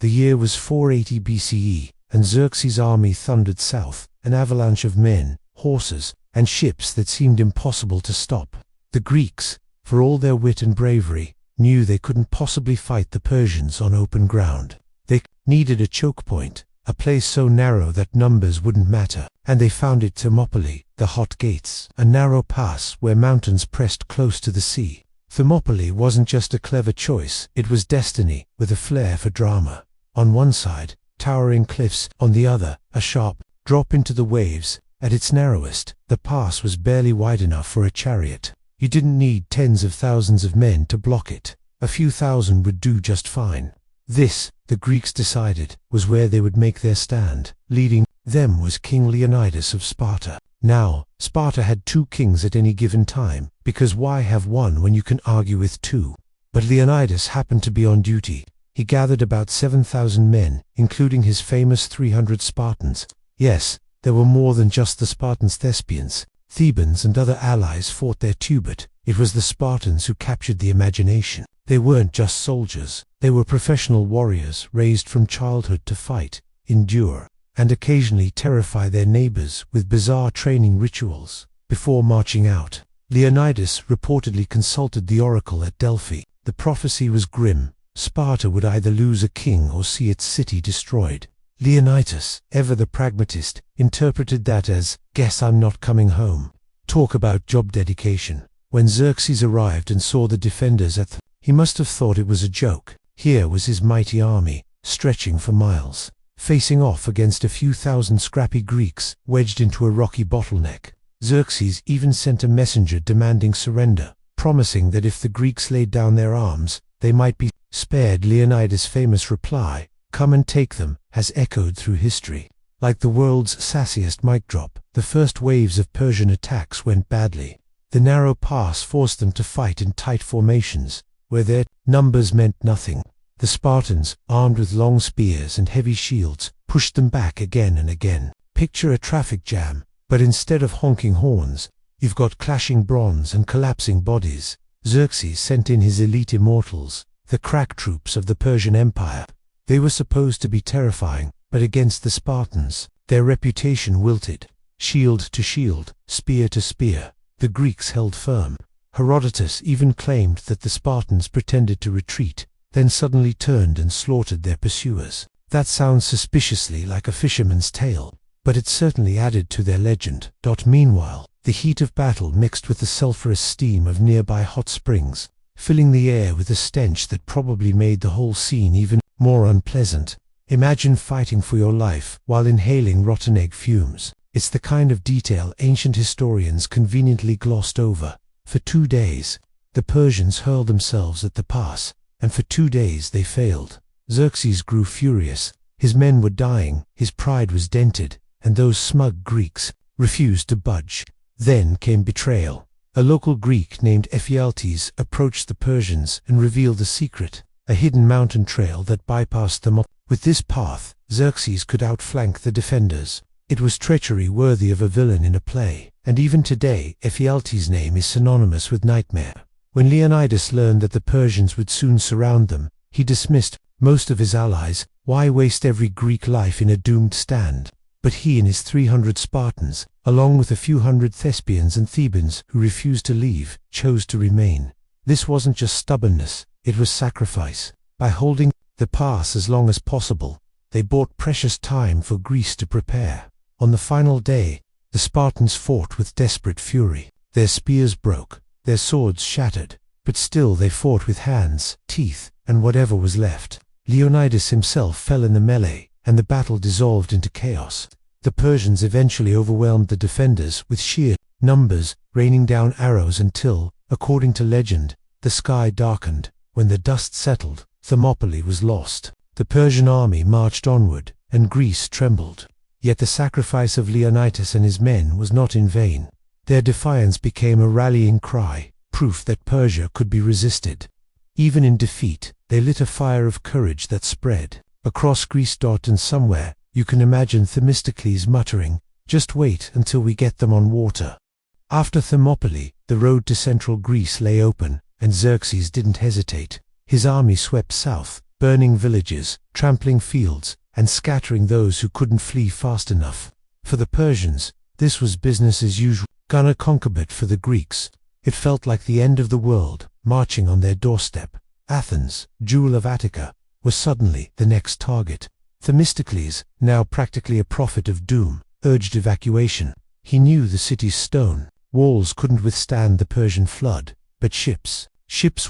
The year was 480 BCE, and Xerxes' army thundered south, an avalanche of men, horses, and ships that seemed impossible to stop. The Greeks, for all their wit and bravery, knew they couldn't possibly fight the Persians on open ground. They needed a choke point, a place so narrow that numbers wouldn't matter, and they found it: Thermopylae, the Hot Gates, a narrow pass where mountains pressed close to the sea. Thermopylae wasn't just a clever choice, it was destiny, with a flair for drama. On one side, towering cliffs; on the other, a sharp drop into the waves. At its narrowest, the pass was barely wide enough for a chariot. You didn't need tens of thousands of men to block it. A few thousand would do just fine. This, the Greeks decided, was where they would make their stand. Leading them was King Leonidas of Sparta. Now, Sparta had two kings at any given time, because why have one when you can argue with two? But Leonidas happened to be on duty. He gathered about 7,000 men, including his famous 300 Spartans. Yes, there were more than just the Spartans. Thespians, Thebans, and other allies fought there too, but it was the Spartans who captured the imagination. They weren't just soldiers, they were professional warriors raised from childhood to fight, endure, and occasionally terrify their neighbors with bizarre training rituals. Before marching out, Leonidas reportedly consulted the oracle at Delphi. The prophecy was grim: Sparta would either lose a king or see its city destroyed. Leonidas, ever the pragmatist, interpreted that as, "Guess I'm not coming home." Talk about job dedication. When Xerxes arrived and saw the defenders he must have thought it was a joke. Here was his mighty army, stretching for miles, facing off against a few thousand scrappy Greeks wedged into a rocky bottleneck. Xerxes even sent a messenger demanding surrender, promising that if the Greeks laid down their arms, they might be spared. Leonidas' famous reply, "Come and take them," has echoed through history. Like the world's sassiest mic drop, the first waves of Persian attacks went badly. The narrow pass forced them to fight in tight formations, where their numbers meant nothing. The Spartans, armed with long spears and heavy shields, pushed them back again and again. Picture a traffic jam, but instead of honking horns, you've got clashing bronze and collapsing bodies. Xerxes sent in his elite immortals, the crack troops of the Persian Empire. They were supposed to be terrifying, but against the Spartans, their reputation wilted. Shield to shield, spear to spear, the Greeks held firm. Herodotus even claimed that the Spartans pretended to retreat, then suddenly turned and slaughtered their pursuers. That sounds suspiciously like a fisherman's tale, but it certainly added to their legend. Meanwhile, the heat of battle mixed with the sulphurous steam of nearby hot springs, filling the air with a stench that probably made the whole scene even more unpleasant. Imagine fighting for your life while inhaling rotten egg fumes. It's the kind of detail ancient historians conveniently glossed over. For 2 days, the Persians hurled themselves at the pass, and for 2 days they failed. Xerxes grew furious. His men were dying, his pride was dented, and those smug Greeks refused to budge. Then came betrayal. A local Greek named Ephialtes approached the Persians and revealed the secret: a hidden mountain trail that bypassed them. With this path, Xerxes could outflank the defenders. It was treachery worthy of a villain in a play, and even today Ephialtes' name is synonymous with nightmare. When Leonidas learned that the Persians would soon surround them, he dismissed most of his allies, Why waste every Greek life in a doomed stand? But he and his 300 Spartans, along with a few hundred Thespians and Thebans who refused to leave, chose to remain. This wasn't just stubbornness, it was sacrifice. By holding the pass as long as possible, they bought precious time for Greece to prepare. On the final day, the Spartans fought with desperate fury. Their spears broke, their swords shattered, but still they fought with hands, teeth, and whatever was left. Leonidas himself fell in the melee, and the battle dissolved into chaos. The Persians eventually overwhelmed the defenders with sheer numbers, raining down arrows until, according to legend, the sky darkened. When the dust settled, Thermopylae was lost. The Persian army marched onward, and Greece trembled. Yet the sacrifice of Leonidas and his men was not in vain. Their defiance became a rallying cry, proof that Persia could be resisted. Even in defeat, they lit a fire of courage that spread across Greece. And somewhere, you can imagine Themistocles muttering, "Just wait until we get them on water." After Thermopylae, the road to central Greece lay open, and Xerxes didn't hesitate. His army swept south, burning villages, trampling fields, and scattering those who couldn't flee fast enough. For the Persians, this was business as usual. Gonna conquer, but for the Greeks, it felt like the end of the world, marching on their doorstep. Athens, jewel of Attica, was suddenly the next target. Themistocles, now practically a prophet of doom, urged evacuation. He knew the city's stone walls couldn't withstand the Persian flood, but ships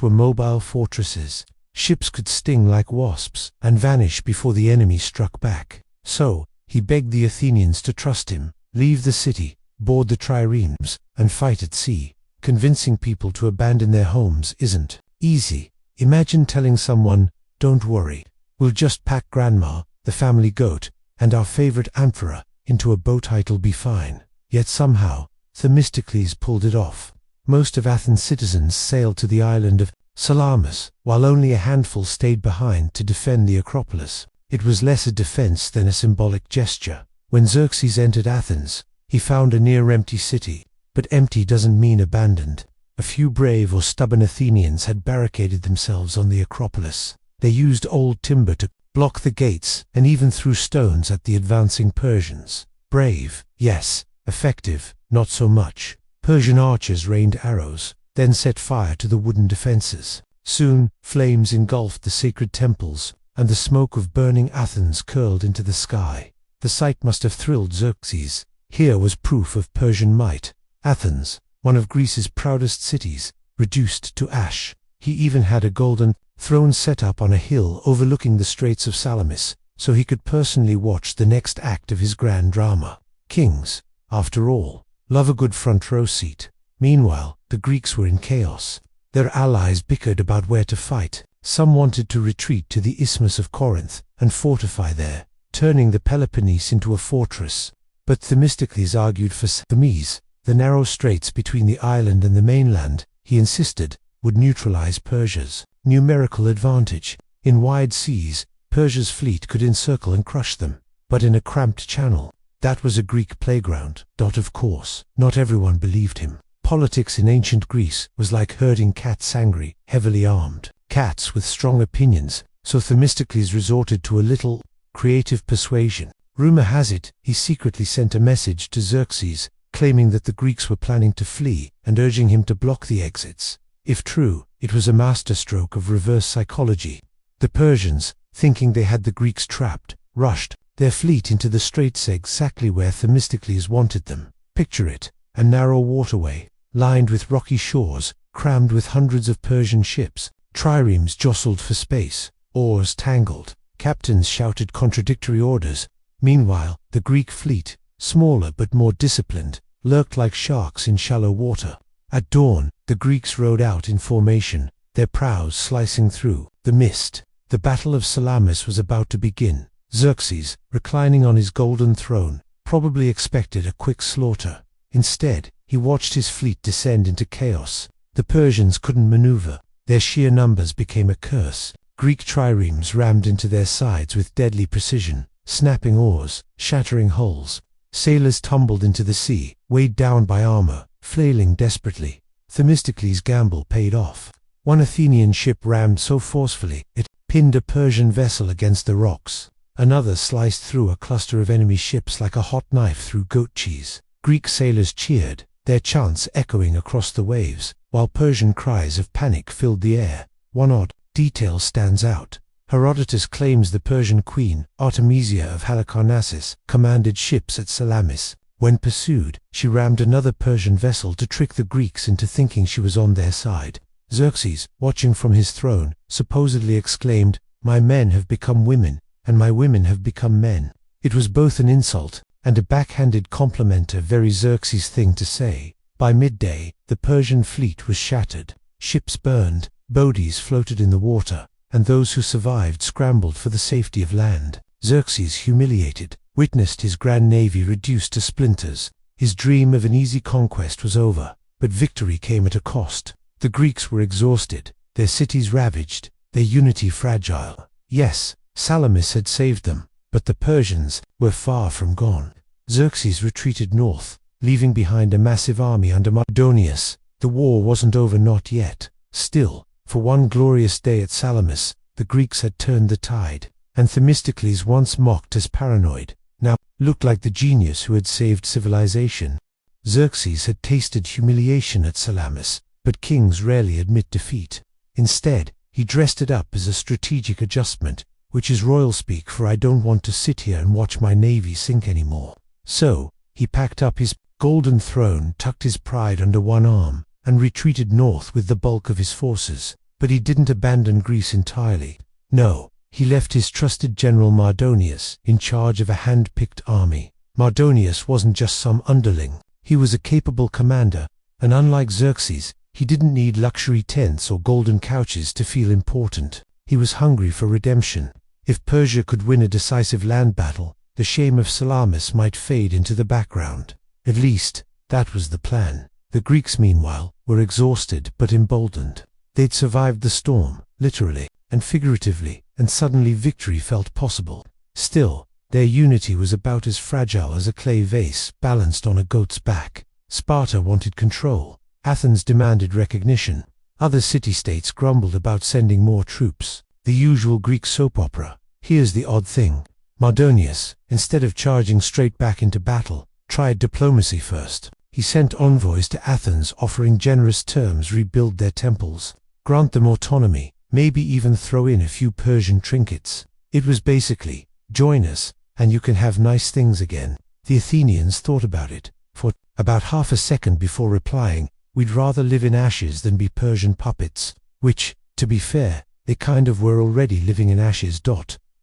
were mobile fortresses. Ships could sting like wasps and vanish before the enemy struck back. So, he begged the Athenians to trust him, leave the city, board the triremes, and fight at sea. Convincing people to abandon their homes isn't easy. Imagine telling someone, "Don't worry, we'll just pack grandma, the family goat, and our favorite amphora into a boat. It'll be fine." Yet somehow, Themistocles pulled it off. Most of Athens' citizens sailed to the island of Salamis, while only a handful stayed behind to defend the Acropolis. It was less a defense than a symbolic gesture. When Xerxes entered Athens, he found a near-empty city. But empty doesn't mean abandoned. A few brave or stubborn Athenians had barricaded themselves on the Acropolis. They used old timber to block the gates and even threw stones at the advancing Persians. Brave, yes. Effective, not so much. Persian archers rained arrows, then set fire to the wooden defenses. Soon, flames engulfed the sacred temples, and the smoke of burning Athens curled into the sky. The sight must have thrilled Xerxes. Here was proof of Persian might. Athens, one of Greece's proudest cities, reduced to ash. He even had a golden throne set up on a hill overlooking the Straits of Salamis, so he could personally watch the next act of his grand drama. Kings, after all, love a good front row seat. Meanwhile, the Greeks were in chaos. Their allies bickered about where to fight. Some wanted to retreat to the Isthmus of Corinth and fortify there, turning the Peloponnese into a fortress. But Themistocles argued for Themis, the narrow straits between the island and the mainland, he insisted, would neutralize Persia's numerical advantage. In wide seas, Persia's fleet could encircle and crush them. But in a cramped channel, that was a Greek playground. Of course, not everyone believed him. Politics in ancient Greece was like herding cats, angry, heavily armed cats with strong opinions, so Themistocles resorted to a little creative persuasion. Rumor has it, he secretly sent a message to Xerxes, claiming that the Greeks were planning to flee and urging him to block the exits. If true, it was a masterstroke of reverse psychology. The Persians, thinking they had the Greeks trapped, rushed their fleet into the straits exactly where Themistocles wanted them. Picture it, a narrow waterway, lined with rocky shores, crammed with hundreds of Persian ships. Triremes jostled for space, oars tangled, captains shouted contradictory orders. Meanwhile, the Greek fleet, smaller but more disciplined, lurked like sharks in shallow water. At dawn, the Greeks rowed out in formation, their prows slicing through the mist. The Battle of Salamis was about to begin. Xerxes, reclining on his golden throne, probably expected a quick slaughter. Instead, he watched his fleet descend into chaos. The Persians couldn't maneuver. Their sheer numbers became a curse. Greek triremes rammed into their sides with deadly precision, snapping oars, shattering hulls. Sailors tumbled into the sea, weighed down by armor, flailing desperately. Themistocles' gamble paid off. One Athenian ship rammed so forcefully, it pinned a Persian vessel against the rocks. Another sliced through a cluster of enemy ships like a hot knife through goat cheese. Greek sailors cheered, their chants echoing across the waves, while Persian cries of panic filled the air. One odd detail stands out. Herodotus claims the Persian queen, Artemisia of Halicarnassus, commanded ships at Salamis. When pursued, she rammed another Persian vessel to trick the Greeks into thinking she was on their side. Xerxes, watching from his throne, supposedly exclaimed, "My men have become women, and my women have become men." It was both an insult and a backhanded compliment, a very Xerxes thing to say. By midday, the Persian fleet was shattered. Ships burned, bodies floated in the water, and those who survived scrambled for the safety of land. Xerxes, humiliated, witnessed his grand navy reduced to splinters. His dream of an easy conquest was over, but victory came at a cost. The Greeks were exhausted, their cities ravaged, their unity fragile. Yes, Salamis had saved them, but the Persians were far from gone. Xerxes retreated north, leaving behind a massive army under Mardonius. The war wasn't over, not yet. Still, for one glorious day at Salamis, the Greeks had turned the tide, and Themistocles, once mocked as paranoid, now looked like the genius who had saved civilization. Xerxes had tasted humiliation at Salamis, but kings rarely admit defeat. Instead, he dressed it up as a strategic adjustment, which is royal speak for "I don't want to sit here and watch my navy sink anymore." So, he packed up his golden throne, tucked his pride under one arm, and retreated north with the bulk of his forces. But he didn't abandon Greece entirely. No, he left his trusted general Mardonius in charge of a hand-picked army. Mardonius wasn't just some underling. He was a capable commander, and unlike Xerxes, he didn't need luxury tents or golden couches to feel important. He was hungry for redemption. If Persia could win a decisive land battle, the shame of Salamis might fade into the background. At least, that was the plan. The Greeks, meanwhile, were exhausted but emboldened. They'd survived the storm, literally and figuratively, and suddenly victory felt possible. Still, their unity was about as fragile as a clay vase balanced on a goat's back. Sparta wanted control. Athens demanded recognition. Other city-states grumbled about sending more troops. The usual Greek soap opera. Here's the odd thing. Mardonius, instead of charging straight back into battle, tried diplomacy first. He sent envoys to Athens offering generous terms, rebuild their temples, grant them autonomy, maybe even throw in a few Persian trinkets. It was basically, join us, and you can have nice things again. The Athenians thought about it for about half a second before replying, "We'd rather live in ashes than be Persian puppets," which, to be fair, they kind of were already living in ashes.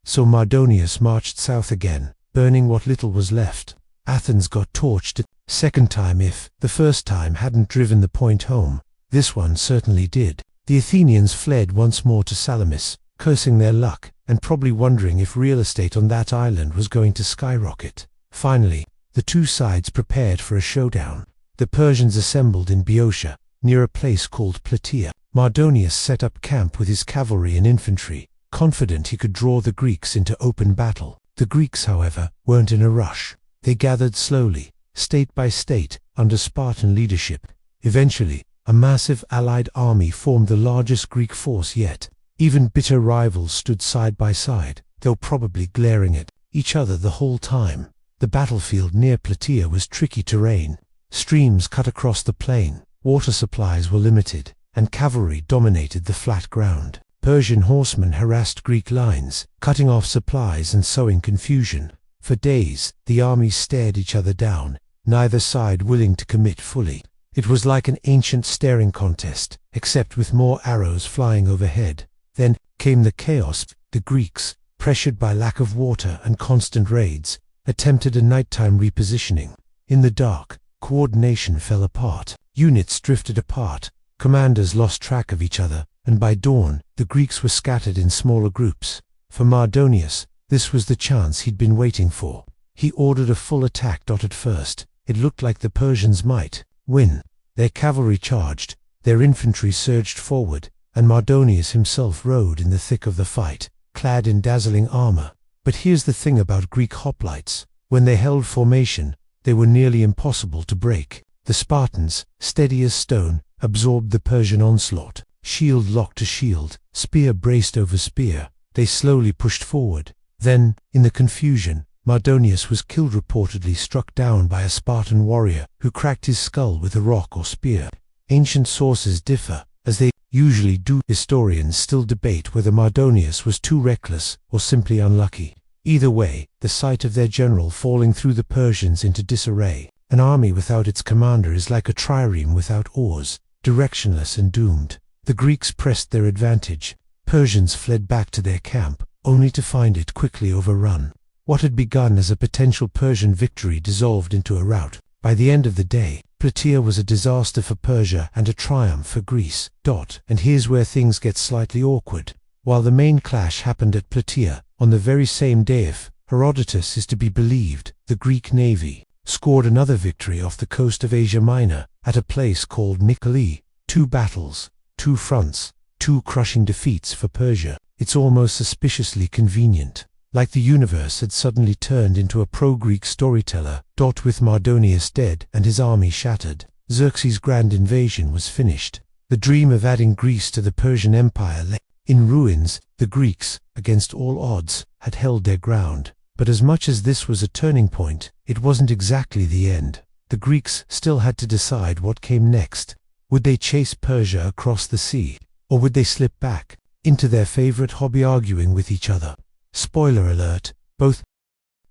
So Mardonius marched south again, burning what little was left. Athens got torched a second time. If the first time hadn't driven the point home, this one certainly did. The Athenians fled once more to Salamis, cursing their luck, and probably wondering if real estate on that island was going to skyrocket. Finally, the two sides prepared for a showdown. The Persians assembled in Boeotia, near a place called Plataea. Mardonius set up camp with his cavalry and infantry, confident he could draw the Greeks into open battle. The Greeks, however, weren't in a rush. They gathered slowly, state by state, under Spartan leadership. Eventually, a massive allied army formed the largest Greek force yet. Even bitter rivals stood side by side, though probably glaring at each other the whole time. The battlefield near Plataea was tricky terrain. Streams cut across the plain, water supplies were limited, and cavalry dominated the flat ground. Persian horsemen harassed Greek lines, cutting off supplies and sowing confusion. For days, the armies stared each other down, neither side willing to commit fully. It was like an ancient staring contest, except with more arrows flying overhead. Then came the chaos. The Greeks, pressured by lack of water and constant raids, attempted a nighttime repositioning. In the dark, coordination fell apart. Units drifted apart, commanders lost track of each other, and by dawn, the Greeks were scattered in smaller groups. For Mardonius, this was the chance he'd been waiting for. He ordered a full attack. At first, it looked like the Persians might win. Their cavalry charged, their infantry surged forward, and Mardonius himself rode in the thick of the fight, clad in dazzling armor. But here's the thing about Greek hoplites. When they held formation, they were nearly impossible to break. The Spartans, steady as stone, absorbed the Persian onslaught. Shield locked to shield, spear braced over spear. they slowly pushed forward. Then, in the confusion, Mardonius was killed, reportedly struck down by a Spartan warrior who cracked his skull with a rock or spear. Ancient sources differ, as they usually do. Historians still debate whether Mardonius was too reckless or simply unlucky. Either way, the sight of their general falling threw the Persians into disarray. An army without its commander is like a trireme without oars, directionless and doomed. The Greeks pressed their advantage. Persians fled back to their camp, only to find it quickly overrun. What had begun as a potential Persian victory dissolved into a rout. By the end of the day, Plataea was a disaster for Persia and a triumph for Greece. And here's where things get slightly awkward. While the main clash happened at Plataea, on the very same day, if Herodotus is to be believed, the Greek navy scored another victory off the coast of Asia Minor, at a place called Mycale. 2 battles, 2 fronts, 2 crushing defeats for Persia. It's almost suspiciously convenient. Like the universe had suddenly turned into a pro-Greek storyteller. With Mardonius dead and his army shattered, Xerxes' grand invasion was finished. The dream of adding Greece to the Persian Empire lay in ruins. The Greeks, against all odds, had held their ground. But as much as this was a turning point, it wasn't exactly the end. The Greeks still had to decide what came next. Would they chase Persia across the sea, or would they slip back into their favorite hobby, arguing with each other? Spoiler alert, both.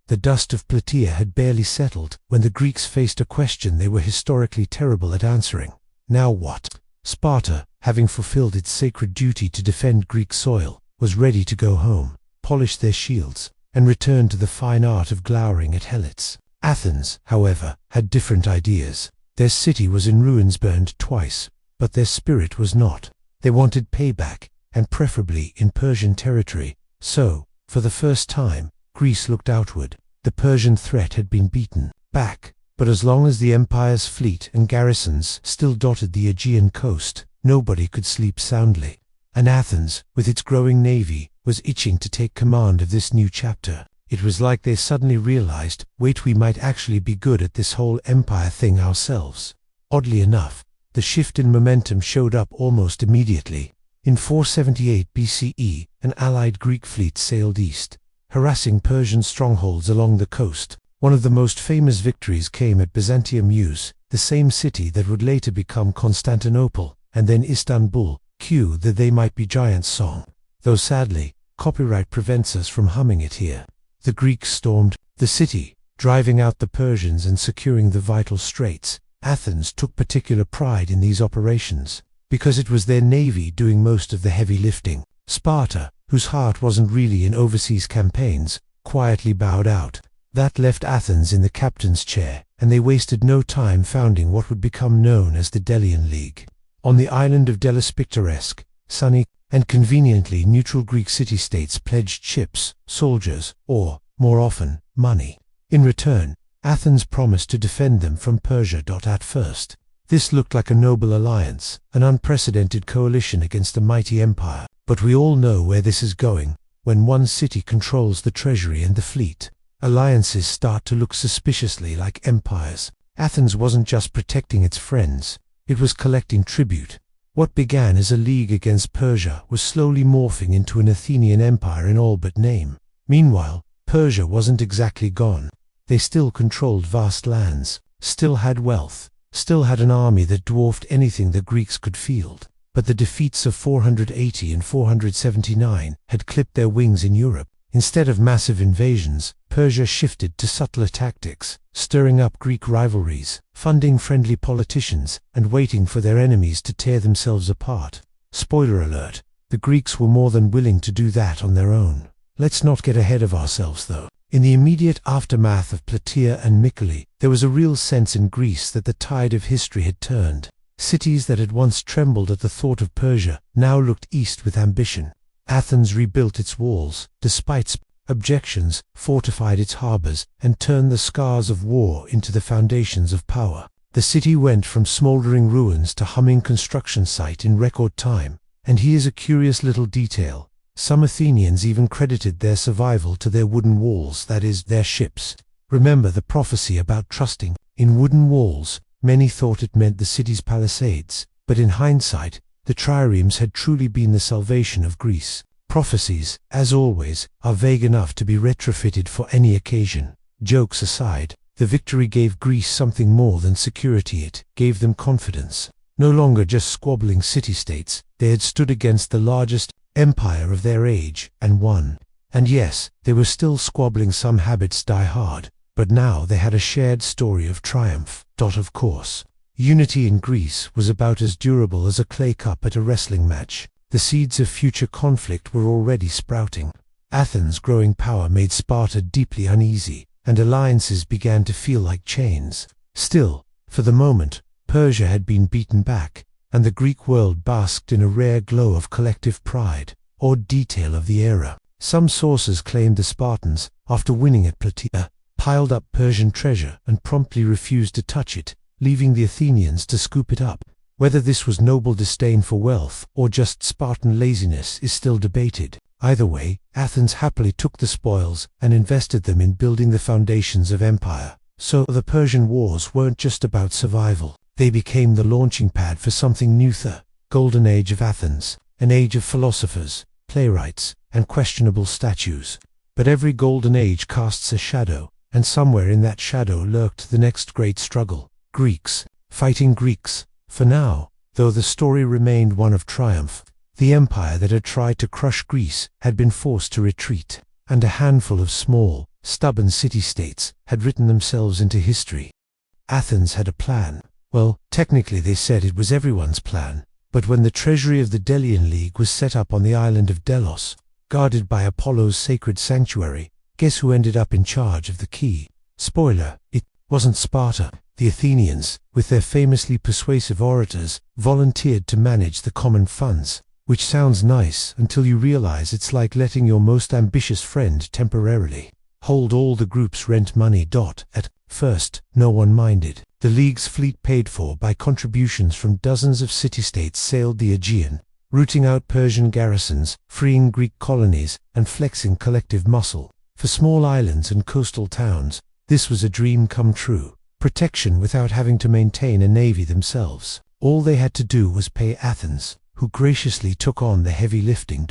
The dust of Plataea had barely settled when the Greeks faced a question they were historically terrible at answering. Now what? Sparta, having fulfilled its sacred duty to defend Greek soil, was ready to go home, polish their shields, and return to the fine art of glowering at helots. Athens, however, had different ideas. Their city was in ruins, burned twice, but their spirit was not. They wanted payback, and preferably in Persian territory. So, for the first time, Greece looked outward. The Persian threat had been beaten back, but as long as the empire's fleet and garrisons still dotted the Aegean coast, nobody could sleep soundly. And Athens, with its growing navy, was itching to take command of this new chapter. It was like they suddenly realized, wait, we might actually be good at this whole empire thing ourselves. Oddly enough, the shift in momentum showed up almost immediately. In 478 BCE, an allied Greek fleet sailed east, harassing Persian strongholds along the coast. One of the most famous victories came at Byzantium, the same city that would later become Constantinople, and then Istanbul. Cue the They Might Be Giants song. Though sadly, copyright prevents us from humming it here. The Greeks stormed the city, driving out the Persians and securing the vital straits. Athens took particular pride in these operations, because it was their navy doing most of the heavy lifting. Sparta, whose heart wasn't really in overseas campaigns, quietly bowed out. That left Athens in the captain's chair, and they wasted no time founding what would become known as the Delian League. On the island of Delos, picturesque, sunny, and conveniently neutral Greek city-states pledged ships, soldiers, or, more often, money. In return, Athens promised to defend them from Persia. At first, this looked like a noble alliance, an unprecedented coalition against a mighty empire. But we all know where this is going. When one city controls the treasury and the fleet, alliances start to look suspiciously like empires. Athens wasn't just protecting its friends, it was collecting tribute. What began as a league against Persia was slowly morphing into an Athenian empire in all but name. Meanwhile, Persia wasn't exactly gone. They still controlled vast lands, still had wealth, still had an army that dwarfed anything the Greeks could field. But the defeats of 480 and 479 had clipped their wings in Europe. Instead of massive invasions, Persia shifted to subtler tactics, stirring up Greek rivalries, funding friendly politicians, and waiting for their enemies to tear themselves apart. Spoiler alert, the Greeks were more than willing to do that on their own. Let's not get ahead of ourselves though. In the immediate aftermath of Plataea and Mycale, there was a real sense in Greece that the tide of history had turned. Cities that had once trembled at the thought of Persia now looked east with ambition. Athens rebuilt its walls, despite objections, fortified its harbors, and turned the scars of war into the foundations of power. The city went from smoldering ruins to humming construction site in record time. And here's a curious little detail. Some Athenians even credited their survival to their wooden walls, that is, their ships. Remember the prophecy about trusting in wooden walls? Many thought it meant the city's palisades, but in hindsight, the triremes had truly been the salvation of Greece. Prophecies, as always, are vague enough to be retrofitted for any occasion. Jokes aside, the victory gave Greece something more than security. It gave them confidence. No longer just squabbling city-states, they had stood against the largest empire of their age and won. And yes, they were still squabbling. Some habits die hard, but now they had a shared story of triumph. Of course, unity in Greece was about as durable as a clay cup at a wrestling match. The seeds of future conflict were already sprouting. Athens' growing power made Sparta deeply uneasy, and alliances began to feel like chains. Still, for the moment, Persia had been beaten back, and the Greek world basked in a rare glow of collective pride. Odd detail of the era. Some sources claimed the Spartans, after winning at Plataea, piled up Persian treasure and promptly refused to touch it, leaving the Athenians to scoop it up. Whether this was noble disdain for wealth or just Spartan laziness is still debated. Either way, Athens happily took the spoils and invested them in building the foundations of empire. So the Persian wars weren't just about survival. They became the launching pad for something new. The Golden Age of Athens, an age of philosophers, playwrights, and questionable statues. But every golden age casts a shadow, and somewhere in that shadow lurked the next great struggle. Greeks fighting Greeks. For now, though the story remained one of triumph, the empire that had tried to crush Greece had been forced to retreat, and a handful of small, stubborn city-states had written themselves into history. Athens had a plan. Well, technically they said it was everyone's plan, but when the treasury of the Delian League was set up on the island of Delos, guarded by Apollo's sacred sanctuary, guess who ended up in charge of the key? Spoiler, it wasn't Sparta. The Athenians, with their famously persuasive orators, volunteered to manage the common funds, which sounds nice until you realize it's like letting your most ambitious friend temporarily hold all the group's rent money. At first, no one minded. The League's fleet, paid for by contributions from dozens of city-states, sailed the Aegean, rooting out Persian garrisons, freeing Greek colonies, and flexing collective muscle. For small islands and coastal towns, this was a dream come true. Protection without having to maintain a navy themselves. All they had to do was pay Athens, who graciously took on the heavy lifting.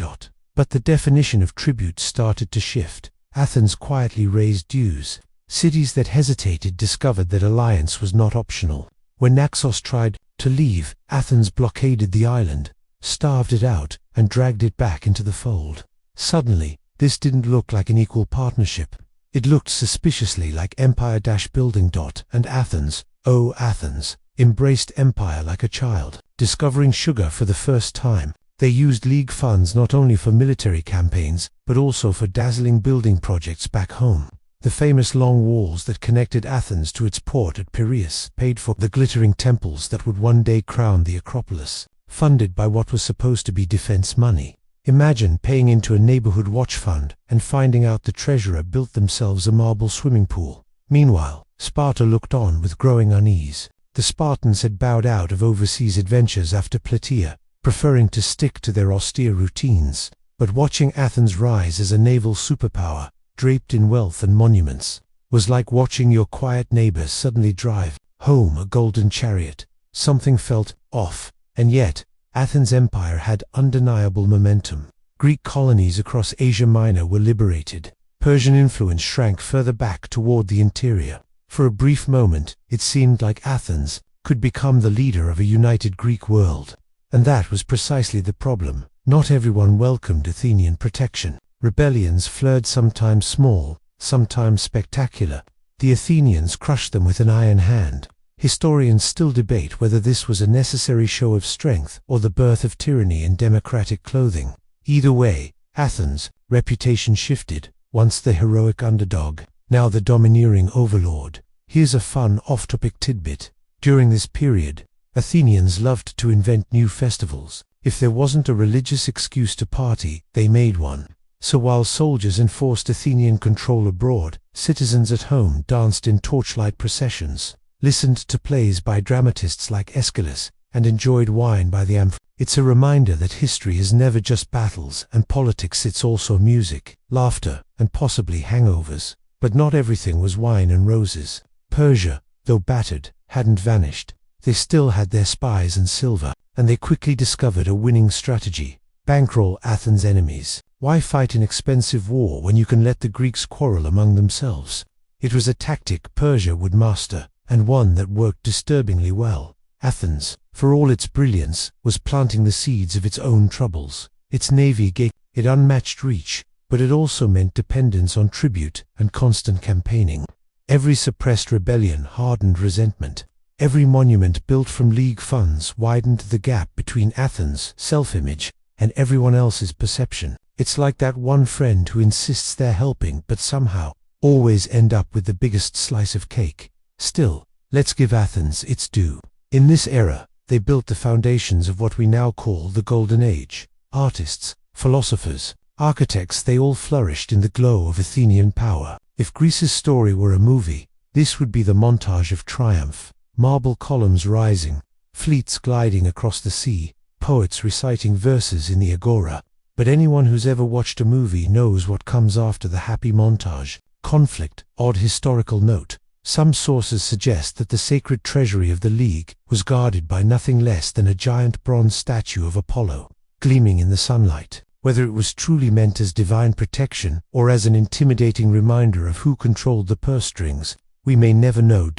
But the definition of tribute started to shift. Athens quietly raised dues. Cities that hesitated discovered that alliance was not optional. When Naxos tried to leave, Athens blockaded the island, starved it out, and dragged it back into the fold. Suddenly, this didn't look like an equal partnership. It looked suspiciously like empire-building. And Athens, oh Athens, embraced empire like a child. Discovering sugar for the first time, they used League funds not only for military campaigns, but also for dazzling building projects back home. The famous long walls that connected Athens to its port at Piraeus paid for the glittering temples that would one day crown the Acropolis, funded by what was supposed to be defense money. Imagine paying into a neighborhood watch fund and finding out the treasurer built themselves a marble swimming pool. Meanwhile, Sparta looked on with growing unease. The Spartans had bowed out of overseas adventures after Plataea, preferring to stick to their austere routines. But watching Athens rise as a naval superpower, draped in wealth and monuments, was like watching your quiet neighbors suddenly drive home a golden chariot. Something felt off, and yet Athens' empire had undeniable momentum. Greek colonies across Asia Minor were liberated. Persian influence shrank further back toward the interior. For a brief moment, it seemed like Athens could become the leader of a united Greek world. And that was precisely the problem. Not everyone welcomed Athenian protection. Rebellions flared, sometimes small, sometimes spectacular. The Athenians crushed them with an iron hand. Historians still debate whether this was a necessary show of strength or the birth of tyranny in democratic clothing. Either way, Athens' reputation shifted. Once the heroic underdog, now the domineering overlord. Here's a fun off-topic tidbit. During this period, Athenians loved to invent new festivals. If there wasn't a religious excuse to party, they made one. So while soldiers enforced Athenian control abroad, citizens at home danced in torchlight processions, listened to plays by dramatists like Aeschylus, and enjoyed wine by the amph. It's a reminder that history is never just battles and politics, it's also music, laughter, and possibly hangovers. But not everything was wine and roses. Persia, though battered, hadn't vanished. They still had their spies and silver, and they quickly discovered a winning strategy: bankroll Athens' enemies. Why fight an expensive war when you can let the Greeks quarrel among themselves? It was a tactic Persia would master, and one that worked disturbingly well. Athens, for all its brilliance, was planting the seeds of its own troubles. Its navy gave it unmatched reach, but it also meant dependence on tribute and constant campaigning. Every suppressed rebellion hardened resentment. Every monument built from league funds widened the gap between Athens' self-image and everyone else's perception. It's like that one friend who insists they're helping but somehow always end up with the biggest slice of cake. Still, let's give Athens its due. In this era, they built the foundations of what we now call the Golden Age. Artists, philosophers, architects, they all flourished in the glow of Athenian power. If Greece's story were a movie, this would be the montage of triumph. Marble columns rising, fleets gliding across the sea, poets reciting verses in the agora. But anyone who's ever watched a movie knows what comes after the happy montage. Conflict. Odd historical note. Some sources suggest that the sacred treasury of the League was guarded by nothing less than a giant bronze statue of Apollo, gleaming in the sunlight. Whether it was truly meant as divine protection or as an intimidating reminder of who controlled the purse strings, we may never know.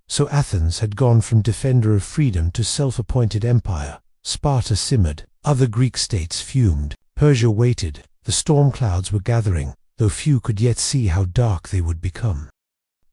So Athens had gone from defender of freedom to self-appointed empire. Sparta simmered. Other Greek states fumed. Persia waited. The storm clouds were gathering, though few could yet see how dark they would become.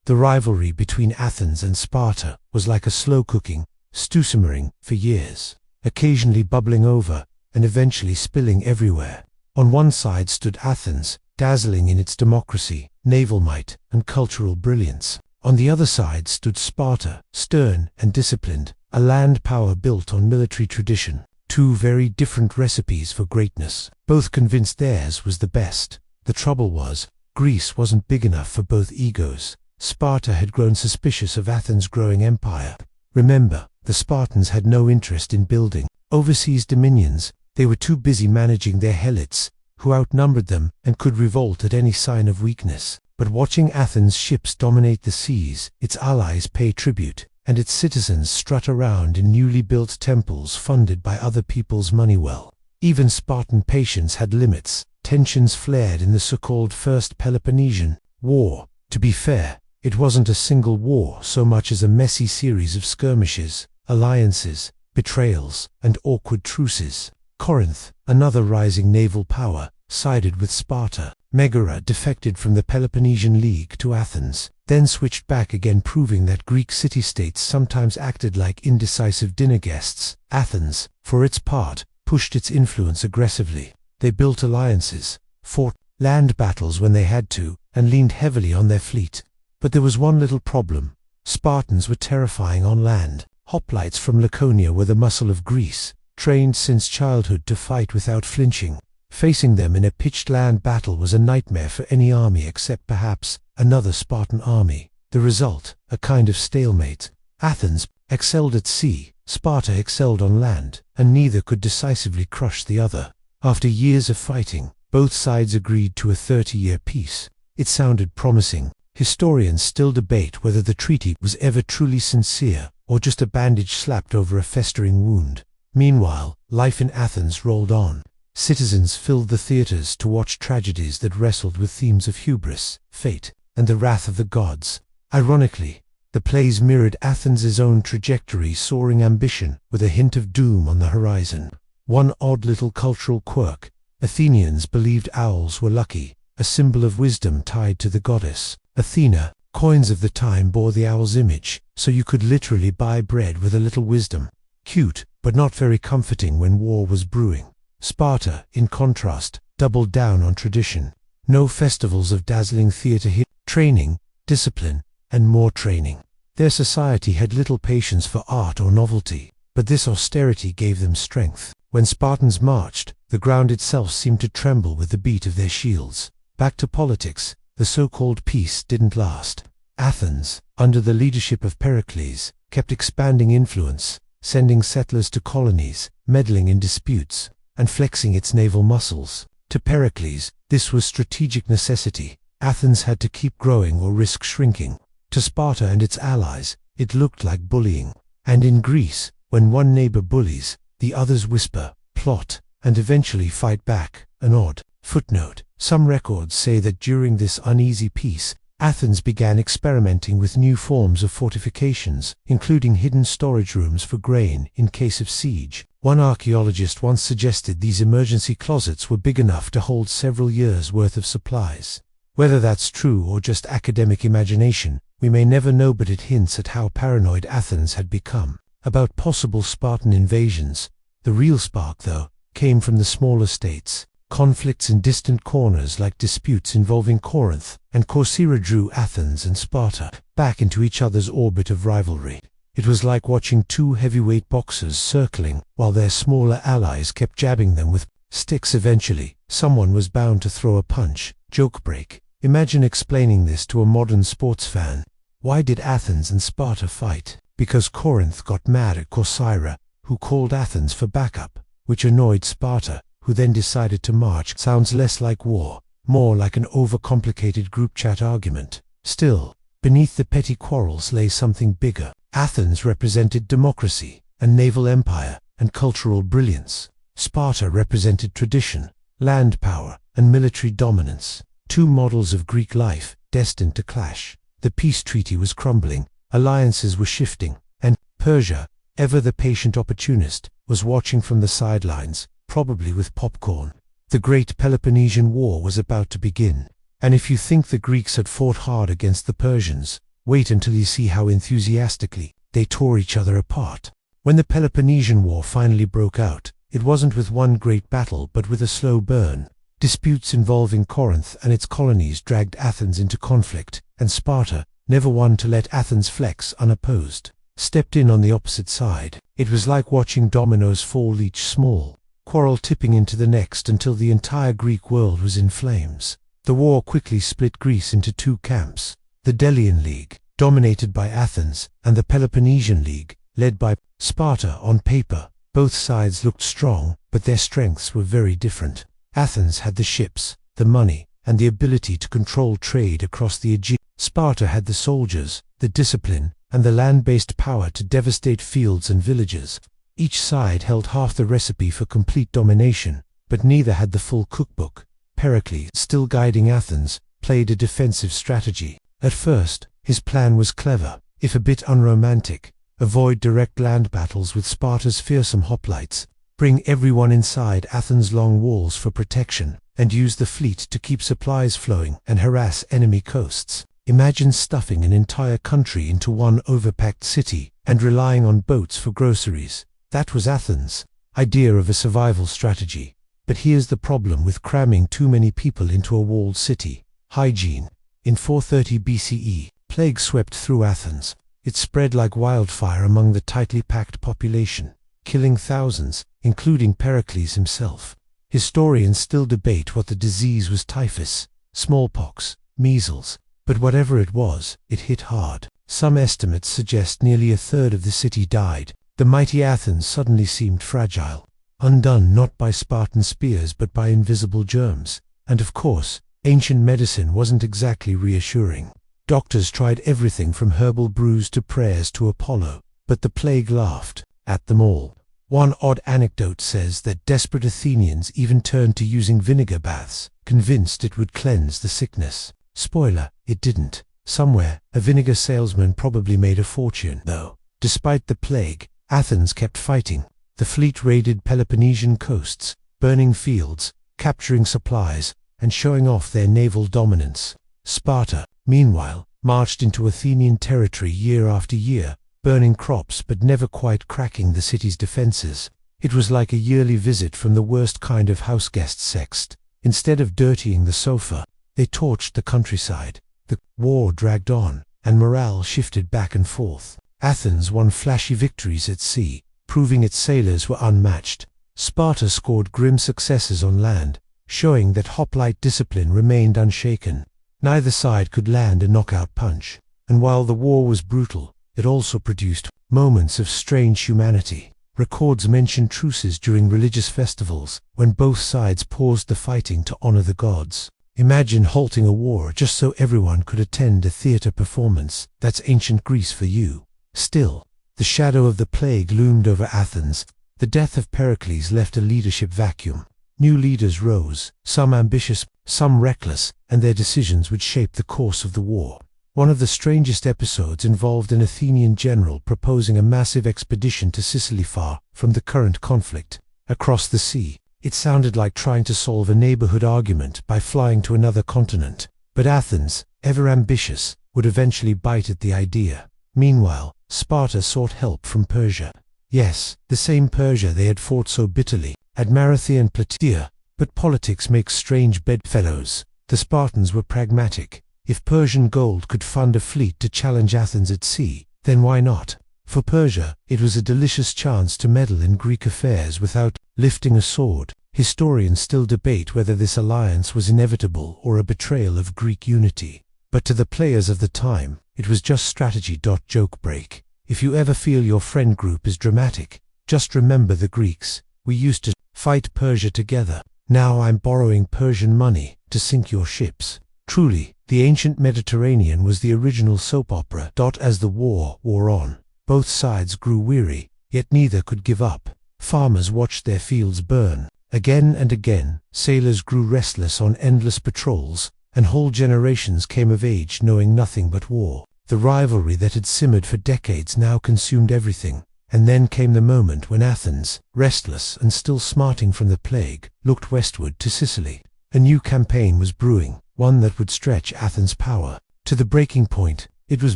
The rivalry between Athens and Sparta was like a slow-cooking stew simmering for years, occasionally bubbling over and eventually spilling everywhere. On one side stood Athens, dazzling in its democracy, naval might, and cultural brilliance. On the other side stood Sparta, stern and disciplined, a land power built on military tradition. Two very different recipes for greatness, both convinced theirs was the best. The trouble was, Greece wasn't big enough for both egos. Sparta had grown suspicious of Athens' growing empire. Remember, the Spartans had no interest in building overseas dominions. They were too busy managing their helots, who outnumbered them and could revolt at any sign of weakness. But watching Athens' ships dominate the seas, its allies pay tribute, and its citizens strut around in newly built temples funded by other people's money well. Even Spartan patience had limits. Tensions flared in the so-called First Peloponnesian War. To be fair, it wasn't a single war so much as a messy series of skirmishes, alliances, betrayals, and awkward truces. Corinth, another rising naval power, sided with Sparta. Megara defected from the Peloponnesian League to Athens, then switched back again, proving that Greek city-states sometimes acted like indecisive dinner guests. Athens, for its part, pushed its influence aggressively. They built alliances, fought land battles when they had to, and leaned heavily on their fleet. But there was one little problem. Spartans were terrifying on land. Hoplites from Laconia were the muscle of Greece, trained since childhood to fight without flinching. Facing them in a pitched land battle was a nightmare for any army except perhaps another Spartan army. The result, a kind of stalemate. Athens excelled at sea, Sparta excelled on land, and neither could decisively crush the other. After years of fighting, both sides agreed to a 30-year peace. It sounded promising. Historians still debate whether the treaty was ever truly sincere or just a bandage slapped over a festering wound. Meanwhile, life in Athens rolled on. Citizens filled the theaters to watch tragedies that wrestled with themes of hubris, fate, and the wrath of the gods. Ironically, the plays mirrored Athens' own trajectory, soaring ambition with a hint of doom on the horizon. One odd little cultural quirk: Athenians believed owls were lucky, a symbol of wisdom tied to the goddess Athena. Coins of the time bore the owl's image, so you could literally buy bread with a little wisdom. Cute, but not very comforting when war was brewing. Sparta, in contrast, doubled down on tradition. No festivals of dazzling theater hit. Training, discipline, and more training. Their society had little patience for art or novelty, but this austerity gave them strength. When Spartans marched, the ground itself seemed to tremble with the beat of their shields. Back to politics, the so-called peace didn't last. Athens, under the leadership of Pericles, kept expanding influence, sending settlers to colonies, meddling in disputes, and flexing its naval muscles. To Pericles, this was strategic necessity. Athens had to keep growing or risk shrinking. To Sparta and its allies, it looked like bullying. And in Greece, when one neighbor bullies, the others whisper, plot, and eventually fight back. An odd Footnote: some records say that during this uneasy peace, Athens began experimenting with new forms of fortifications, including hidden storage rooms for grain in case of siege. One archaeologist once suggested these emergency closets were big enough to hold several years' worth of supplies. Whether that's true or just academic imagination, we may never know, but it hints at how paranoid Athens had become about possible Spartan invasions. The real spark, though, came from the smaller states. Conflicts in distant corners like disputes involving Corinth and Corcyra drew Athens and Sparta back into each other's orbit of rivalry. It was like watching two heavyweight boxers circling while their smaller allies kept jabbing them with sticks. Eventually, someone was bound to throw a punch. Joke break. Imagine explaining this to a modern sports fan. Why did Athens and Sparta fight? Because Corinth got mad at Corcyra, who called Athens for backup, which annoyed Sparta, who then decided to march. Sounds less like war, more like an overcomplicated group chat argument. Still, beneath the petty quarrels lay something bigger. Athens represented democracy, a naval empire, and cultural brilliance. Sparta represented tradition, land power, and military dominance. Two models of Greek life, destined to clash. The peace treaty was crumbling, alliances were shifting, and Persia, ever the patient opportunist, was watching from the sidelines, probably with popcorn. The Great Peloponnesian War was about to begin, and if you think the Greeks had fought hard against the Persians, wait until you see how enthusiastically they tore each other apart. When the Peloponnesian War finally broke out, it wasn't with one great battle but with a slow burn. Disputes involving Corinth and its colonies dragged Athens into conflict, and Sparta, never one to let Athens flex unopposed, stepped in on the opposite side. It was like watching dominoes fall, each small quarrel tipping into the next until the entire Greek world was in flames. The war quickly split Greece into two camps: the Delian League, dominated by Athens, and the Peloponnesian League, led by Sparta. On paper, both sides looked strong, but their strengths were very different. Athens had the ships, the money, and the ability to control trade across the Aegean. Sparta had the soldiers, the discipline, and the land-based power to devastate fields and villages. Each side held half the recipe for complete domination, but neither had the full cookbook. Pericles, still guiding Athens, played a defensive strategy. At first, his plan was clever, if a bit unromantic: avoid direct land battles with Sparta's fearsome hoplites, bring everyone inside Athens' long walls for protection, and use the fleet to keep supplies flowing and harass enemy coasts. Imagine stuffing an entire country into one overpacked city and relying on boats for groceries. That was Athens' idea of a survival strategy. But here's the problem with cramming too many people into a walled city: hygiene. In 430 BCE, plague swept through Athens. It spread like wildfire among the tightly packed population, killing thousands, including Pericles himself. Historians still debate what the disease was: typhus, smallpox, measles. But whatever it was, it hit hard. Some estimates suggest nearly a third of the city died. The mighty Athens suddenly seemed fragile, undone not by Spartan spears but by invisible germs. And of course, ancient medicine wasn't exactly reassuring. Doctors tried everything from herbal brews to prayers to Apollo, but the plague laughed at them all. One odd anecdote says that desperate Athenians even turned to using vinegar baths, convinced it would cleanse the sickness. Spoiler, it didn't. Somewhere, a vinegar salesman probably made a fortune, though. Despite the plague, Athens kept fighting. The fleet raided Peloponnesian coasts, burning fields, capturing supplies, and showing off their naval dominance. Sparta, meanwhile, marched into Athenian territory year after year, burning crops but never quite cracking the city's defenses. It was like a yearly visit from the worst kind of houseguest sext. Instead of dirtying the sofa, they torched the countryside. The war dragged on, and morale shifted back and forth. Athens won flashy victories at sea, proving its sailors were unmatched. Sparta scored grim successes on land, showing that hoplite discipline remained unshaken. Neither side could land a knockout punch, and while the war was brutal, it also produced moments of strange humanity. Records mention truces during religious festivals, when both sides paused the fighting to honor the gods. Imagine halting a war just so everyone could attend a theater performance. That's ancient Greece for you. Still, the shadow of the plague loomed over Athens. The death of Pericles left a leadership vacuum. New leaders rose, some ambitious, some reckless, and their decisions would shape the course of the war. One of the strangest episodes involved an Athenian general proposing a massive expedition to Sicily far from the current conflict. Across the sea, it sounded like trying to solve a neighborhood argument by flying to another continent. But Athens, ever ambitious, would eventually bite at the idea. Meanwhile, Sparta sought help from Persia. Yes, the same Persia they had fought so bitterly, at Marathon and Plataea. But politics makes strange bedfellows. The Spartans were pragmatic. If Persian gold could fund a fleet to challenge Athens at sea, then why not? For Persia, it was a delicious chance to meddle in Greek affairs without lifting a sword. Historians still debate whether this alliance was inevitable or a betrayal of Greek unity. But to the players of the time, it was just strategy. Joke break. If you ever feel your friend group is dramatic, just remember the Greeks. We used to fight Persia together. Now I'm borrowing Persian money to sink your ships. Truly, the ancient Mediterranean was the original soap opera. As the war wore on, both sides grew weary, yet neither could give up. Farmers watched their fields burn. Again and again, sailors grew restless on endless patrols, and whole generations came of age knowing nothing but war. The rivalry that had simmered for decades now consumed everything. And then came the moment when Athens, restless and still smarting from the plague, looked westward to Sicily. A new campaign was brewing, one that would stretch Athens' power to the breaking point. It was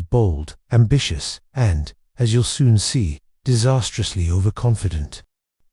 bold, ambitious, and, as you'll soon see, disastrously overconfident.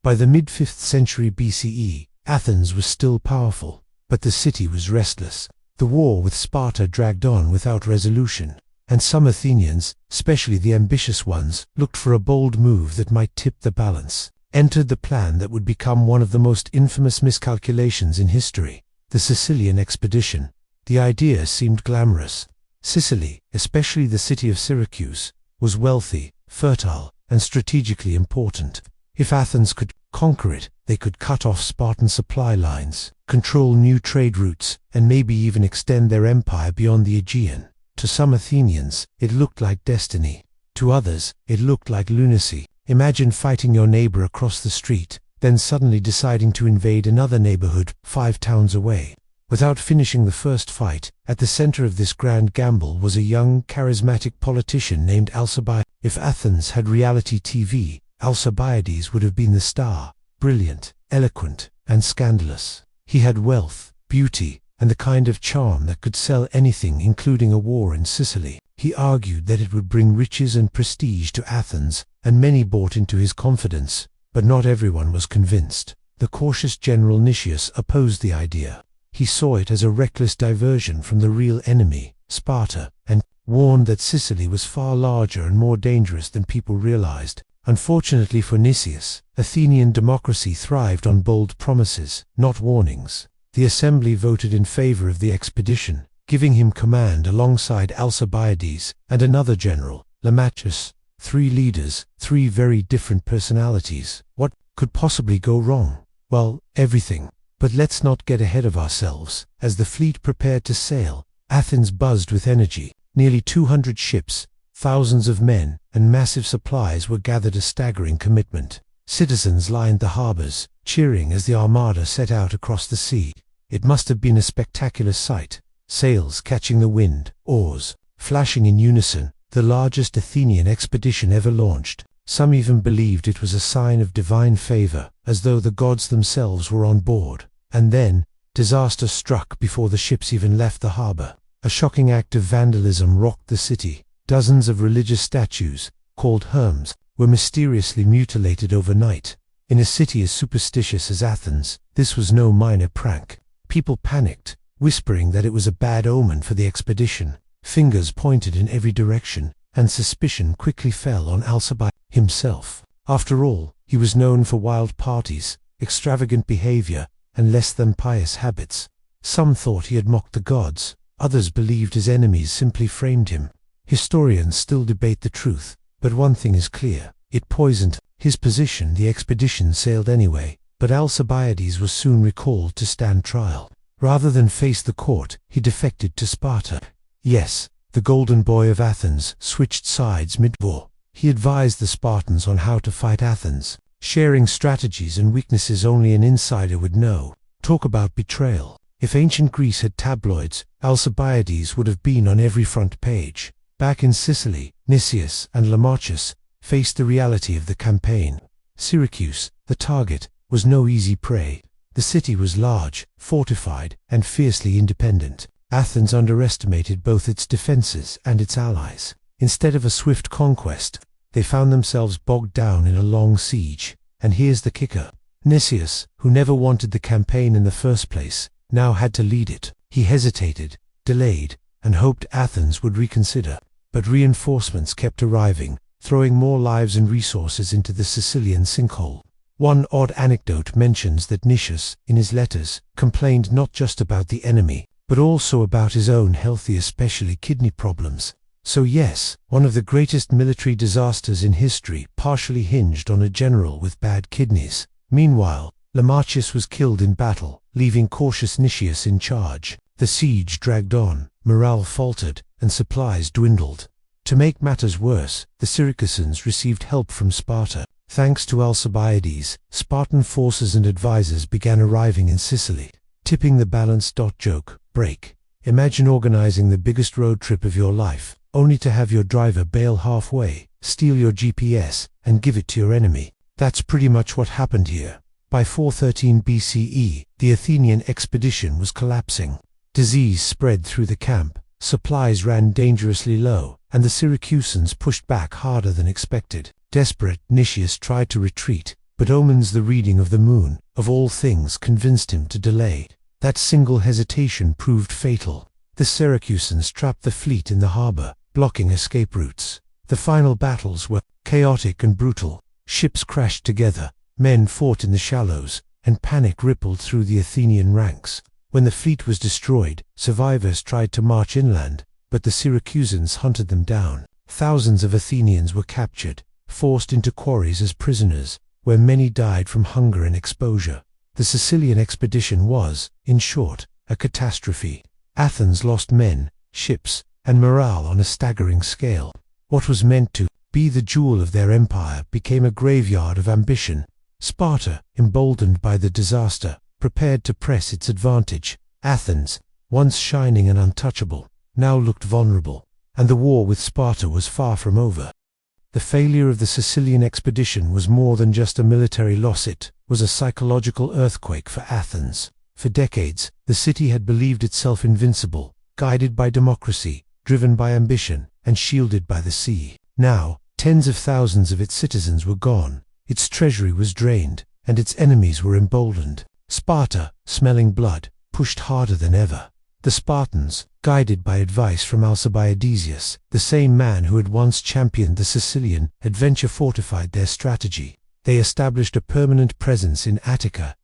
By the mid-5th century BCE, Athens was still powerful, but the city was restless. The war with Sparta dragged on without resolution, and some Athenians, especially the ambitious ones, looked for a bold move that might tip the balance. Entered the plan that would become one of the most infamous miscalculations in history: the Sicilian expedition. The idea seemed glamorous. Sicily, especially the city of Syracuse, was wealthy, fertile, and strategically important. If Athens could conquer it, they could cut off Spartan supply lines, control new trade routes, and maybe even extend their empire beyond the Aegean. To some Athenians, it looked like destiny. To others, it looked like lunacy. Imagine fighting your neighbor across the street, then suddenly deciding to invade another neighborhood 5 towns away. Without finishing the first fight, at the center of this grand gamble was a young, charismatic politician named Alcibiades. If Athens had reality TV, Alcibiades would have been the star, brilliant, eloquent, and scandalous. He had wealth, beauty, and the kind of charm that could sell anything, including a war in Sicily. He argued that it would bring riches and prestige to Athens, and many bought into his confidence, but not everyone was convinced. The cautious general Nicias opposed the idea. He saw it as a reckless diversion from the real enemy, Sparta, and warned that Sicily was far larger and more dangerous than people realized. Unfortunately for Nicias, Athenian democracy thrived on bold promises, not warnings. The assembly voted in favor of the expedition, giving him command alongside Alcibiades and another general, Lamachus. 3 leaders, 3 very different personalities. What could possibly go wrong? Well, everything. But let's not get ahead of ourselves. As the fleet prepared to sail, Athens buzzed with energy. Nearly 200 ships, thousands of men, and massive supplies were gathered, a staggering commitment. Citizens lined the harbors, cheering as the armada set out across the sea. It must have been a spectacular sight. Sails catching the wind, oars flashing in unison, the largest Athenian expedition ever launched. Some even believed it was a sign of divine favor, as though the gods themselves were on board. And then, disaster struck before the ships even left the harbor. A shocking act of vandalism rocked the city. Dozens of religious statues, called herms, were mysteriously mutilated overnight. In a city as superstitious as Athens, this was no minor prank. People panicked, whispering that it was a bad omen for the expedition. Fingers pointed in every direction, and suspicion quickly fell on Alcibiades himself. After all, he was known for wild parties, extravagant behavior, and less than pious habits. Some thought he had mocked the gods, others believed his enemies simply framed him. Historians still debate the truth, but one thing is clear: it poisoned his position. The expedition sailed anyway, but Alcibiades was soon recalled to stand trial. Rather than face the court, he defected to Sparta. Yes, the golden boy of Athens switched sides mid-war. He advised the Spartans on how to fight Athens, sharing strategies and weaknesses only an insider would know. Talk about betrayal. If ancient Greece had tabloids, Alcibiades would have been on every front page. Back in Sicily, Nicias and Lamachus faced the reality of the campaign. Syracuse, the target, was no easy prey. The city was large, fortified, and fiercely independent. Athens underestimated both its defenses and its allies. Instead of a swift conquest, they found themselves bogged down in a long siege. And here's the kicker. Nicias, who never wanted the campaign in the first place, now had to lead it. He hesitated, delayed, and hoped Athens would reconsider. But reinforcements kept arriving, throwing more lives and resources into the Sicilian sinkhole. One odd anecdote mentions that Nicias, in his letters, complained not just about the enemy, but also about his own health, especially kidney problems. So yes, one of the greatest military disasters in history partially hinged on a general with bad kidneys. Meanwhile, Lamachus was killed in battle, leaving cautious Nicias in charge. The siege dragged on, morale faltered, and supplies dwindled. To make matters worse, the Syracusans received help from Sparta. Thanks to Alcibiades, Spartan forces and advisors began arriving in Sicily, tipping the balance. Joke, break. Imagine organizing the biggest road trip of your life, only to have your driver bail halfway, steal your GPS, and give it to your enemy. That's pretty much what happened here. By 413 BCE, the Athenian expedition was collapsing. Disease spread through the camp, supplies ran dangerously low, and the Syracusans pushed back harder than expected. Desperate, Nicias tried to retreat, but omens, the reading of the moon, of all things, convinced him to delay. That single hesitation proved fatal. The Syracusans trapped the fleet in the harbor, blocking escape routes. The final battles were chaotic and brutal. Ships crashed together, men fought in the shallows, and panic rippled through the Athenian ranks. When the fleet was destroyed, survivors tried to march inland, but the Syracusans hunted them down. Thousands of Athenians were captured, forced into quarries as prisoners, where many died from hunger and exposure. The Sicilian expedition was, in short, a catastrophe. Athens lost men, ships, and morale on a staggering scale. What was meant to be the jewel of their empire became a graveyard of ambition. Sparta, emboldened by the disaster, prepared to press its advantage. Athens, once shining and untouchable, now looked vulnerable, and the war with Sparta was far from over. The failure of the Sicilian expedition was more than just a military loss, it was a psychological earthquake for Athens. For decades, the city had believed itself invincible, guided by democracy, driven by ambition, and shielded by the sea. Now, tens of thousands of its citizens were gone, its treasury was drained, and its enemies were emboldened. Sparta, smelling blood, pushed harder than ever. The Spartans, guided by advice from Alcibiades, the same man who had once championed the Sicilian adventure, fortified their strategy. They established a permanent presence in Attica,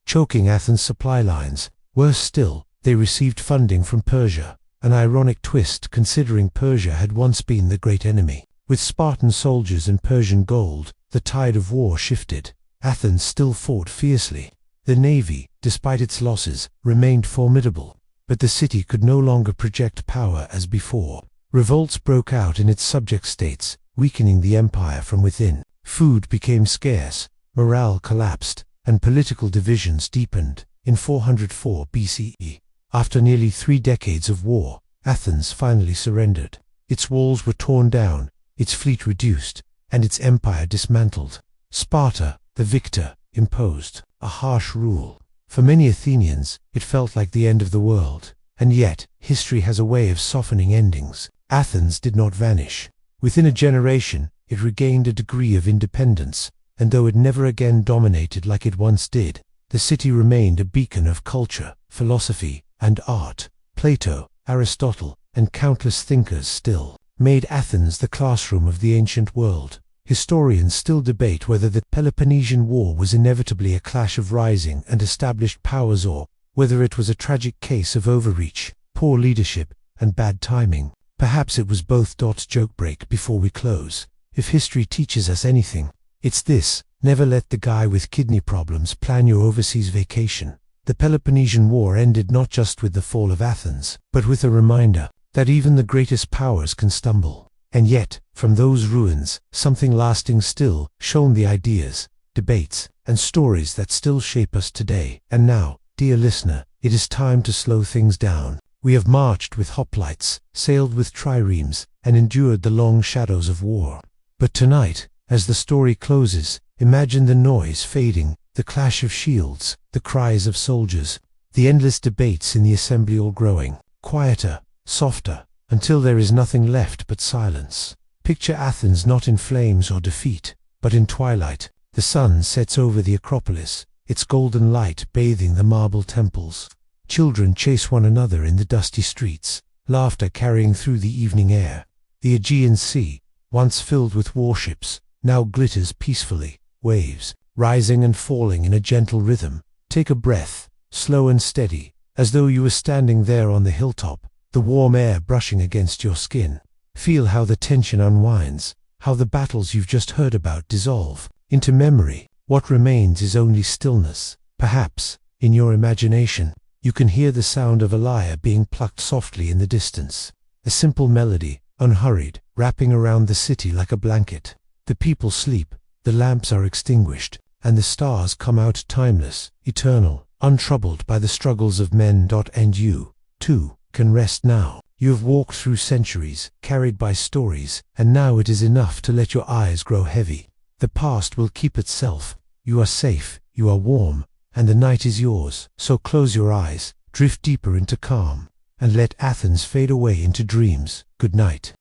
choking Athens' supply lines. Worse still, they received funding from Persia, an ironic twist considering Persia had once been the great enemy. With Spartan soldiers and Persian gold, the tide of war shifted. Athens still fought fiercely. The navy, despite its losses, remained formidable. But the city could no longer project power as before. Revolts broke out in its subject states, weakening the empire from within. Food became scarce, morale collapsed, and political divisions deepened. In 404 BCE, after nearly 3 decades of war, Athens finally surrendered. Its walls were torn down, its fleet reduced, and its empire dismantled. Sparta, the victor, imposed a harsh rule. For many Athenians, it felt like the end of the world. And yet, history has a way of softening endings. Athens did not vanish. Within a generation, it regained a degree of independence, and though it never again dominated like it once did, the city remained a beacon of culture, philosophy, and art. Plato, Aristotle, and countless thinkers still made Athens the classroom of the ancient world. Historians still debate whether the Peloponnesian War was inevitably a clash of rising and established powers, or whether it was a tragic case of overreach, poor leadership, and bad timing. Perhaps it was both. Joke break before we close. If history teaches us anything, it's this: never let the guy with kidney problems plan your overseas vacation. The Peloponnesian War ended not just with the fall of Athens, but with a reminder that even the greatest powers can stumble. And yet, from those ruins, something lasting still shone: the ideas, debates, and stories that still shape us today. And now, dear listener, it is time to slow things down. We have marched with hoplites, sailed with triremes, and endured the long shadows of war. But tonight, as the story closes, imagine the noise fading, the clash of shields, the cries of soldiers, the endless debates in the assembly all growing quieter, softer, until there is nothing left but silence. Picture Athens not in flames or defeat, but in twilight. The sun sets over the Acropolis, its golden light bathing the marble temples. Children chase one another in the dusty streets, laughter carrying through the evening air. The Aegean Sea, once filled with warships, now glitters peacefully, waves rising and falling in a gentle rhythm. Take a breath, slow and steady, as though you were standing there on the hilltop, the warm air brushing against your skin. Feel how the tension unwinds, how the battles you've just heard about dissolve into memory. What remains is only stillness. Perhaps, in your imagination, you can hear the sound of a lyre being plucked softly in the distance. A simple melody, unhurried, wrapping around the city like a blanket. The people sleep, the lamps are extinguished, and the stars come out timeless, eternal, untroubled by the struggles of men. And you, too, can rest now. You have walked through centuries, carried by stories, and now it is enough to let your eyes grow heavy. The past will keep itself. You are safe, you are warm, and the night is yours. So close your eyes, drift deeper into calm, and let Athens fade away into dreams. Good night.